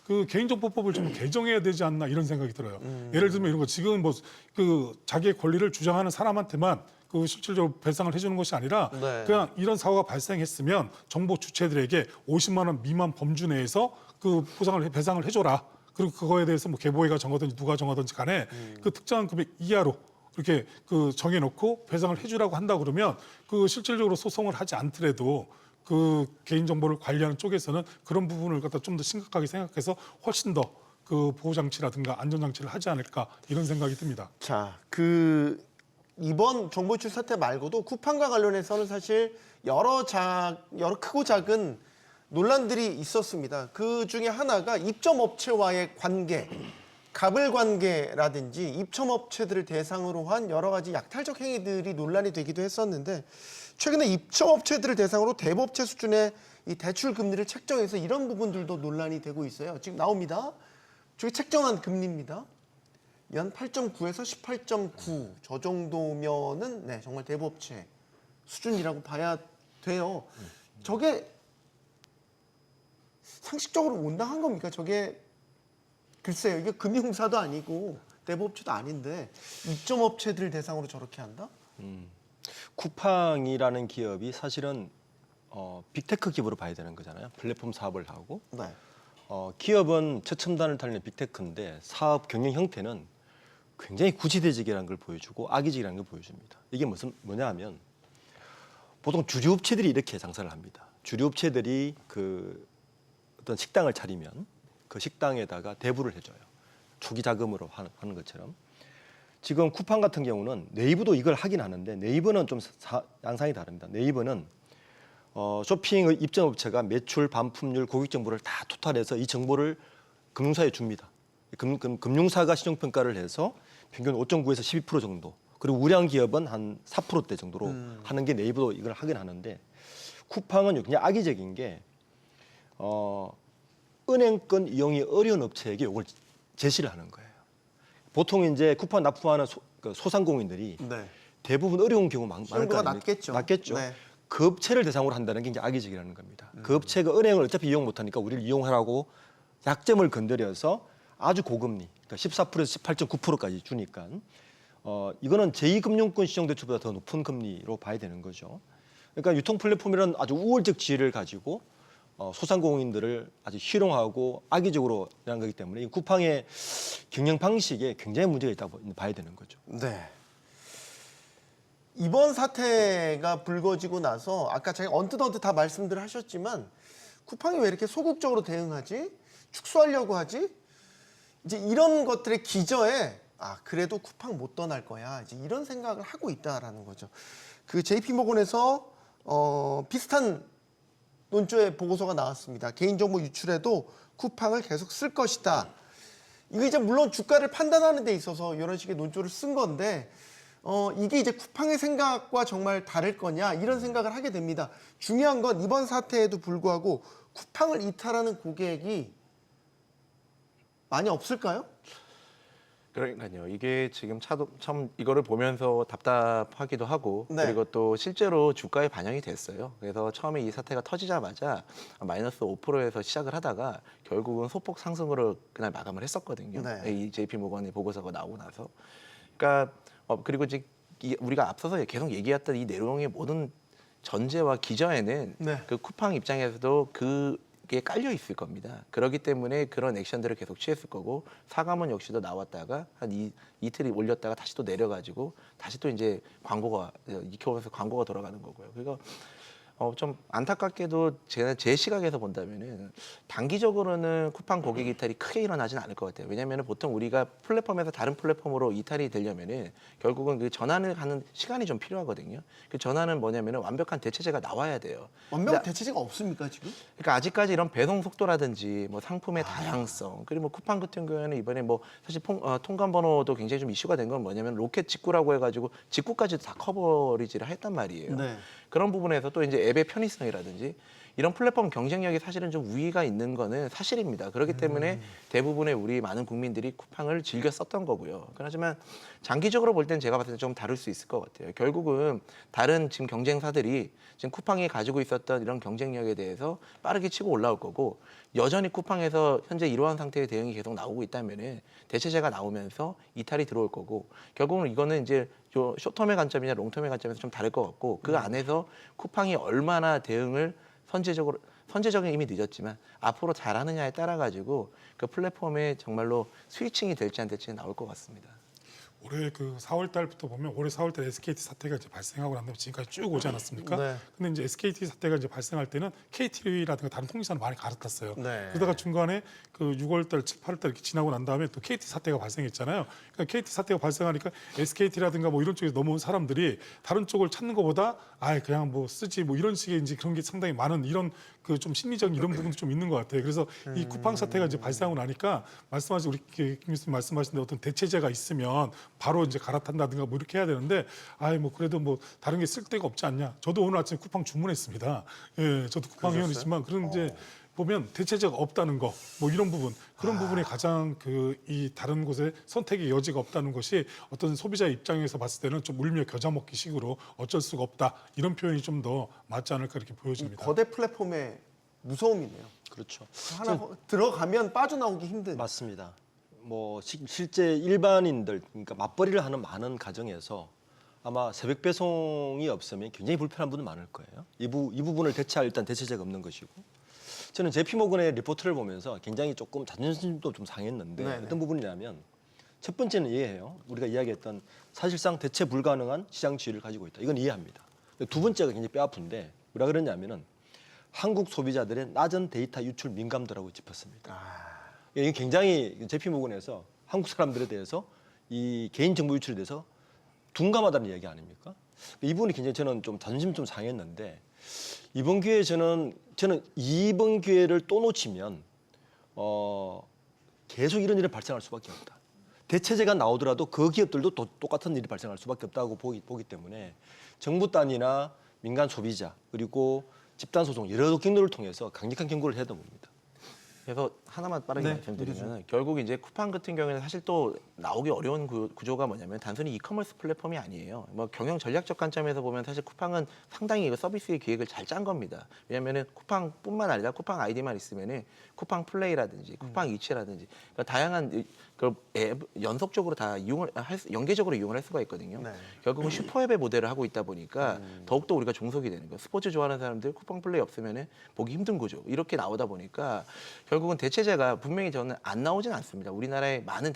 그 개인정보법을 좀 개정해야 되지 않나 이런 생각이 들어요. 예를 들면 이런 거 지금 뭐 그 자기의 권리를 주장하는 사람한테만 그 실질적으로 배상을 해주는 것이 아니라 네. 그냥 이런 사고가 발생했으면 정보 주체들에게 50만 원 미만 범주 내에서 그 배상을 해줘라. 그리고 그거에 대해서 뭐 계보회가 정하든지 누가 정하든지 간에 그 특정한 금액 이하로 이렇게 그 정해놓고 배상을 해주라고 한다 그러면 그 실질적으로 소송을 하지 않더라도 그 개인정보를 관리하는 쪽에서는 그런 부분을 갖다 좀 더 심각하게 생각해서 훨씬 더 그 보호장치라든가 안전장치를 하지 않을까 이런 생각이 듭니다. 자, 이번 정보 유출 사태 말고도 쿠팡과 관련해서는 사실 여러 크고 작은 논란들이 있었습니다. 그 중에 하나가 입점업체와의 관계, 갑을 관계라든지 입점업체들을 대상으로 한 여러 가지 약탈적 행위들이 논란이 되기도 했었는데 최근에 입점업체들을 대상으로 대법체 수준의 이 대출 금리를 책정해서 이런 부분들도 논란이 되고 있어요. 지금 나옵니다. 저기 책정한 금리입니다. 연 8.9에서 18.9 저 정도면은 네, 정말 대법체 수준이라고 봐야 돼요. 저게 상식적으로 온당한 겁니까? 저게 글쎄요. 이게 금융사도 아니고 대법체도 아닌데 입점업체들 대상으로 저렇게 한다? 쿠팡이라는 기업이 사실은 빅테크 기업으로 봐야 되는 거잖아요. 플랫폼 사업을 하고 네. 기업은 최첨단을 달리는 빅테크인데 사업 경영 형태는 굉장히 구시대적이라는 걸 보여주고 악의적이라는 걸 보여줍니다. 이게 뭐냐하면 보통 주류업체들이 이렇게 장사를 합니다. 주류업체들이 그 어떤 식당을 차리면 그 식당에다가 대부를 해줘요. 초기 자금으로 하는 것처럼. 지금 쿠팡 같은 경우는 네이버도 이걸 하긴 하는데 네이버는 좀 양상이 다릅니다. 네이버는 쇼핑의 입점업체가 매출, 반품률, 고객 정보를 다 토탈해서 이 정보를 금융사에 줍니다. 금융사가 신용평가를 해서 평균 5.9에서 12% 정도. 그리고 우량 기업은 한 4%대 정도로 하는 게 네이버도 이걸 하긴 하는데 쿠팡은 그냥 악의적인 게 은행권 이용이 어려운 업체에게 이걸 제시를 하는 거예요. 보통 이제 쿠팡 납품하는 소상공인들이 네. 대부분 어려운 경우 많을 거 신용도가 아닙니까? 낮겠죠. 네. 그 업체를 대상으로 한다는 게 이제 악의적이라는 겁니다. 그 업체가 은행을 어차피 이용 못하니까 우리를 이용하라고 약점을 건드려서 아주 고금리, 그러니까 14%에서 18.9%까지 주니까 이거는 제2금융권 시정대출보다 더 높은 금리로 봐야 되는 거죠. 그러니까 유통 플랫폼이라는 아주 우월적 지혜를 가지고 소상공인들을 아주 희롱하고 악의적으로 한 거기 때문에 이 쿠팡의 경영 방식에 굉장히 문제가 있다고 봐야 되는 거죠. 네. 이번 사태가 불거지고 나서 아까 제가 언뜻 다 말씀들 하셨지만 쿠팡이 왜 이렇게 소극적으로 대응하지? 축소하려고 하지? 이제 이런 것들의 기저에 그래도 쿠팡 못 떠날 거야. 이제 이런 생각을 하고 있다라는 거죠. 그 JP모건에서 비슷한 논조의 보고서가 나왔습니다. 개인정보 유출에도 쿠팡을 계속 쓸 것이다. 이거 이제 물론 주가를 판단하는 데 있어서 이런 식의 논조를 쓴 건데 이게 이제 쿠팡의 생각과 정말 다를 거냐 이런 생각을 하게 됩니다. 중요한 건 이번 사태에도 불구하고 쿠팡을 이탈하는 고객이 많이 없을까요? 그러니까요. 이게 지금 참 이거를 보면서 답답하기도 하고 네. 그리고 또 실제로 주가에 반영이 됐어요. 그래서 처음에 이 사태가 터지자마자 마이너스 5%에서 시작을 하다가 결국은 소폭 상승으로 그날 마감을 했었거든요. 네. 이 JP모건의 보고서가 나오고 나서. 그러니까 그리고 이제 우리가 앞서서 계속 얘기했던 이 내용의 모든 전제와 기저에는 네. 그 쿠팡 입장에서도 그게 깔려 있을 겁니다. 그렇기 때문에 그런 액션들을 계속 취했을 거고 사과문 역시도 나왔다가 한 이틀이 올렸다가 다시 또 내려가지고 다시 또 이제 광고가 익혀오면서 광고가 돌아가는 거고요. 그러니까 좀 안타깝게도 제 시각에서 본다면은 단기적으로는 쿠팡 고객 이탈이 크게 일어나지는 않을 것 같아요. 왜냐하면 보통 우리가 플랫폼에서 다른 플랫폼으로 이탈이 되려면은 결국은 그 전환을 하는 시간이 좀 필요하거든요. 그 전환은 뭐냐면은 완벽한 대체제가 나와야 돼요. 완벽한 대체제가 없습니까 지금? 그러니까 아직까지 이런 배송 속도라든지 뭐 상품의 다양성 그리고 뭐 쿠팡 같은 경우에는 이번에 뭐 사실 통관 번호도 굉장히 좀 이슈가 된 건 뭐냐면 로켓 직구라고 해가지고 직구까지도 다 커버리지를 했단 말이에요. 네. 그런 부분에서 또 이제 앱의 편의성이라든지 이런 플랫폼 경쟁력이 사실은 좀 우위가 있는 거는 사실입니다. 그렇기 때문에 대부분의 우리 많은 국민들이 쿠팡을 즐겨 썼던 거고요. 그렇지만 장기적으로 볼 땐 제가 봤을 때 좀 다를 수 있을 것 같아요. 결국은 다른 지금 경쟁사들이 지금 쿠팡이 가지고 있었던 이런 경쟁력에 대해서 빠르게 치고 올라올 거고 여전히 쿠팡에서 현재 이러한 상태의 대응이 계속 나오고 있다면은 대체제가 나오면서 이탈이 들어올 거고 결국은 이거는 이제 쇼텀의 관점이냐 롱텀의 관점에서 좀 다를 것 같고 그 안에서 쿠팡이 얼마나 대응을 선제적인 이미 늦었지만 앞으로 잘하느냐에 따라 가지고 그 플랫폼에 정말로 스위칭이 될지 안 될지 나올 것 같습니다. 올해 그 4월 달부터 보면 올해 4월 달 SKT 사태가 이제 발생하고 난 다음에 지금까지 쭉 오지 않았습니까? 네. 근데 이제 SKT 사태가 이제 발생할 때는 KT라든가 다른 통신사는 많이 갈아탔어요. 네. 그러다가 중간에 그 6월 달, 7, 8월 달 이렇게 지나고 난 다음에 또 KT 사태가 발생했잖아요. 그러니까 KT 사태가 발생하니까 SKT라든가 뭐 이런 쪽에서 넘어온 사람들이 다른 쪽을 찾는 것보다 그냥 뭐 쓰지 뭐 이런 식의 이제 그런 게 상당히 많은 이런 그 좀 심리적인 이런 부분도 좀 있는 것 같아요. 그래서 이 쿠팡 사태가 이제 발생하고 나니까 말씀하신 우리 김 교수님 말씀하신 대로 어떤 대체제가 있으면 바로 이제 갈아탄다든가 뭐 이렇게 해야 되는데 뭐 그래도 뭐 다른 게 쓸 데가 없지 않냐. 저도 오늘 아침에 쿠팡 주문했습니다. 예, 저도 쿠팡 회원이지만 그런 이제 보면 대체제가 없다는 거, 뭐 이런 부분, 그런 부분이 가장 그 이 다른 곳에 선택의 여지가 없다는 것이 어떤 소비자 입장에서 봤을 때는 좀 울며 겨자 먹기 식으로 어쩔 수가 없다 이런 표현이 좀 더 맞지 않을까 이렇게 보여집니다. 거대 플랫폼의 무서움이네요. 그렇죠. 하나 들어가면 빠져나오기 힘든. 맞습니다. 뭐 실제 일반인들 그러니까 맞벌이를 하는 많은 가정에서 아마 새벽 배송이 없으면 굉장히 불편한 분들 많을 거예요. 이 부분을 대체할 일단 대체제가 없는 것이고 저는 JP모건의 리포트를 보면서 굉장히 조금 자존심도 좀 상했는데 네네. 어떤 부분이냐면 첫 번째는 이해해요. 우리가 이야기했던 사실상 대체 불가능한 시장 지위를 가지고 있다. 이건 이해합니다. 두 번째가 굉장히 뼈아픈데 뭐라 그러냐면은 한국 소비자들의 낮은 데이터 유출 민감도라고 짚었습니다. 이게 굉장히 JP모건에서 한국 사람들에 대해서 이 개인정보 유출에 대해서 둔감하다는 이야기 아닙니까? 이 부분이 굉장히 저는 좀 자존심 좀 상했는데 이번 기회에 저는 이번 기회를 또 놓치면 계속 이런 일이 발생할 수밖에 없다. 대체제가 나오더라도 그 기업들도 똑같은 일이 발생할 수밖에 없다고 보기 때문에 정부 단위나 민간 소비자 그리고 집단 소송 여러 경로를 통해서 강력한 경고를 해야 됩니다. 그래서 하나만 빠르게 네, 말씀드리면 결국 이제 쿠팡 같은 경우에는 사실 또 나오기 어려운 구조가 뭐냐면 단순히 이커머스 플랫폼이 아니에요. 뭐 경영 전략적 관점에서 보면 사실 쿠팡은 상당히 이거 서비스의 기획을 잘 짠 겁니다. 왜냐하면은 쿠팡뿐만 아니라 쿠팡 아이디만 있으면은 쿠팡 플레이라든지 쿠팡 이츠라든지 그러니까 다양한 그 앱 연속적으로 다 연계적으로 이용을 할 수가 있거든요. 네. 결국은 슈퍼앱의 모델을 하고 있다 보니까 더욱더 우리가 종속이 되는 거예요. 스포츠 좋아하는 사람들 쿠팡 플레이 없으면은 보기 힘든 구조 이렇게 나오다 보니까 결국은 대체제가 분명히 저는 안 나오진 않습니다. 우리나라에 많은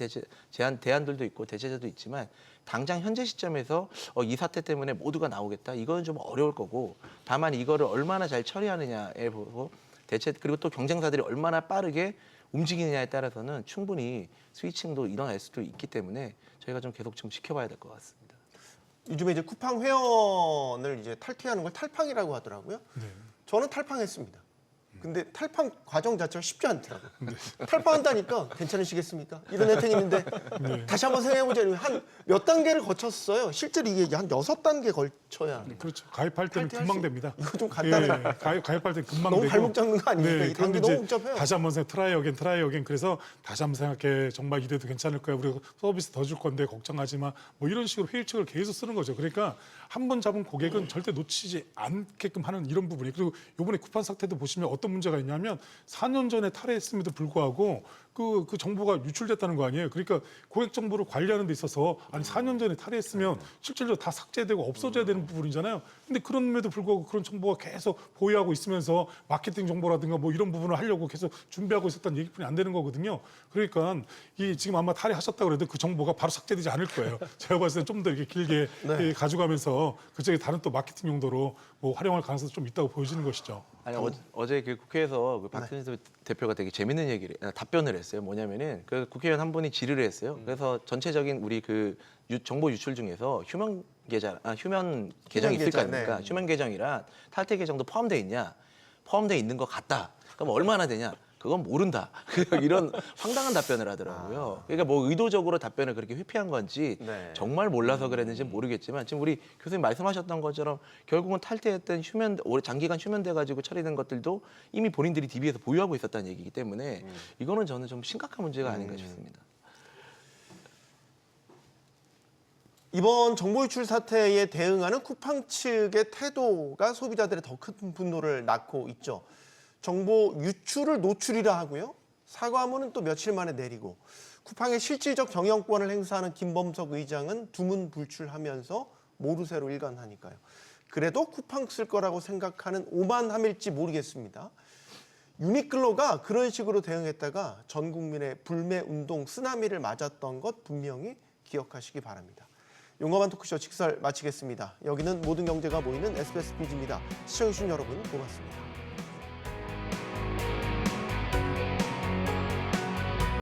대안들도 있고 대체제도 있지만 당장 현재 시점에서 이 사태 때문에 모두가 나오겠다 이거는 좀 어려울 거고 다만 이거를 얼마나 잘 처리하느냐에 보고 그리고 또 경쟁사들이 얼마나 빠르게 움직이느냐에 따라서는 충분히 스위칭도 일어날 수도 있기 때문에 저희가 좀 계속 좀 지켜봐야 될 것 같습니다. 요즘에 이제 쿠팡 회원을 이제 탈퇴하는 걸 탈팡이라고 하더라고요. 네. 저는 탈팡했습니다. 근데 탈팡 과정 자체가 쉽지 않더라고요. 탈팡한다니까 괜찮으시겠습니까? 이런 혜택이 있는데 다시 한번 생각해보자면 한 몇 단계를 거쳤어요. 실제로 이게 한 6단계 걸쳐야. 그렇죠. 가입할 때는 탈퇴할 금방 수- 됩니다. 이거 좀 간단해요. 가입할 때 금방 너무 되고. 발목 잡는 거 아닙니까? 이 단계 그런데 너무 이제 복잡해요. 다시 한번 트라이 어겐 그래서 다시 한번 생각해. 정말 이래도 괜찮을 거야. 우리가 서비스 더 줄 건데 걱정하지 마. 뭐 이런 식으로 회의책을 계속 쓰는 거죠. 그러니까 한 번 잡은 고객은 절대 놓치지 않게끔 하는 이런 부분이. 그리고 이번에 쿠팡 사태도 보시면 어떤 문제가 있냐면 4년 전에 탈회했음에도 불구하고 그 정보가 유출됐다는 거 아니에요. 그러니까 고객 정보를 관리하는 데 있어서 아니 4년 전에 탈회했으면 실질적으로 다 삭제되고 없어져야 되는 부분이잖아요. 근데 그럼에도 불구하고 그런 정보가 계속 보유하고 있으면서 마케팅 정보라든가 뭐 이런 부분을 하려고 계속 준비하고 있었다는 얘기뿐이 안 되는 거거든요. 그러니까 이 지금 아마 탈회하셨다고 그래도 그 정보가 바로 삭제되지 않을 거예요. 제가 봤을 때 좀 더 이렇게 길게 네. 가져가면서 그쪽에 다른 또 마케팅 용도로 뭐 활용할 가능성도 좀 있다고 보여지는 것이죠. 아니 어제 그 국회에서 그 박준수 대표가 되게 재밌는 답변을 했어요. 뭐냐면은 그 국회의원 한 분이 질의를 했어요. 그래서 전체적인 우리 그 정보 유출 중에서 휴면 계정이 있을 거 아닙니까? 네. 휴면 계정이랑 탈퇴 계정도 포함되어 있냐? 포함되어 있는 것 같다. 그럼 얼마나 되냐? 그건 모른다. 이런 황당한 답변을 하더라고요. 그러니까 뭐 의도적으로 답변을 그렇게 회피한 건지 네. 정말 몰라서 그랬는지 모르겠지만 지금 우리 교수님 말씀하셨던 것처럼 결국은 탈퇴했던 장기간 휴면돼 가지고 처리된 것들도 이미 본인들이 DB에서 보유하고 있었다는 얘기이기 때문에 이거는 저는 좀 심각한 문제가 아닌가 싶습니다. 이번 정보 유출 사태에 대응하는 쿠팡 측의 태도가 소비자들의 더 큰 분노를 낳고 있죠. 정보 유출을 노출이라 하고요. 사과문은 또 며칠 만에 내리고 쿠팡의 실질적 경영권을 행사하는 김범석 의장은 두문불출하면서 모르쇠로 일관하니까요. 그래도 쿠팡 쓸 거라고 생각하는 오만함일지 모르겠습니다. 유니클로가 그런 식으로 대응했다가 전 국민의 불매 운동 쓰나미를 맞았던 것 분명히 기억하시기 바랍니다. 용감한 토크쇼 직설 마치겠습니다. 여기는 모든 경제가 보이는 SBS 퀴즈입니다. 시청해주신 여러분 고맙습니다.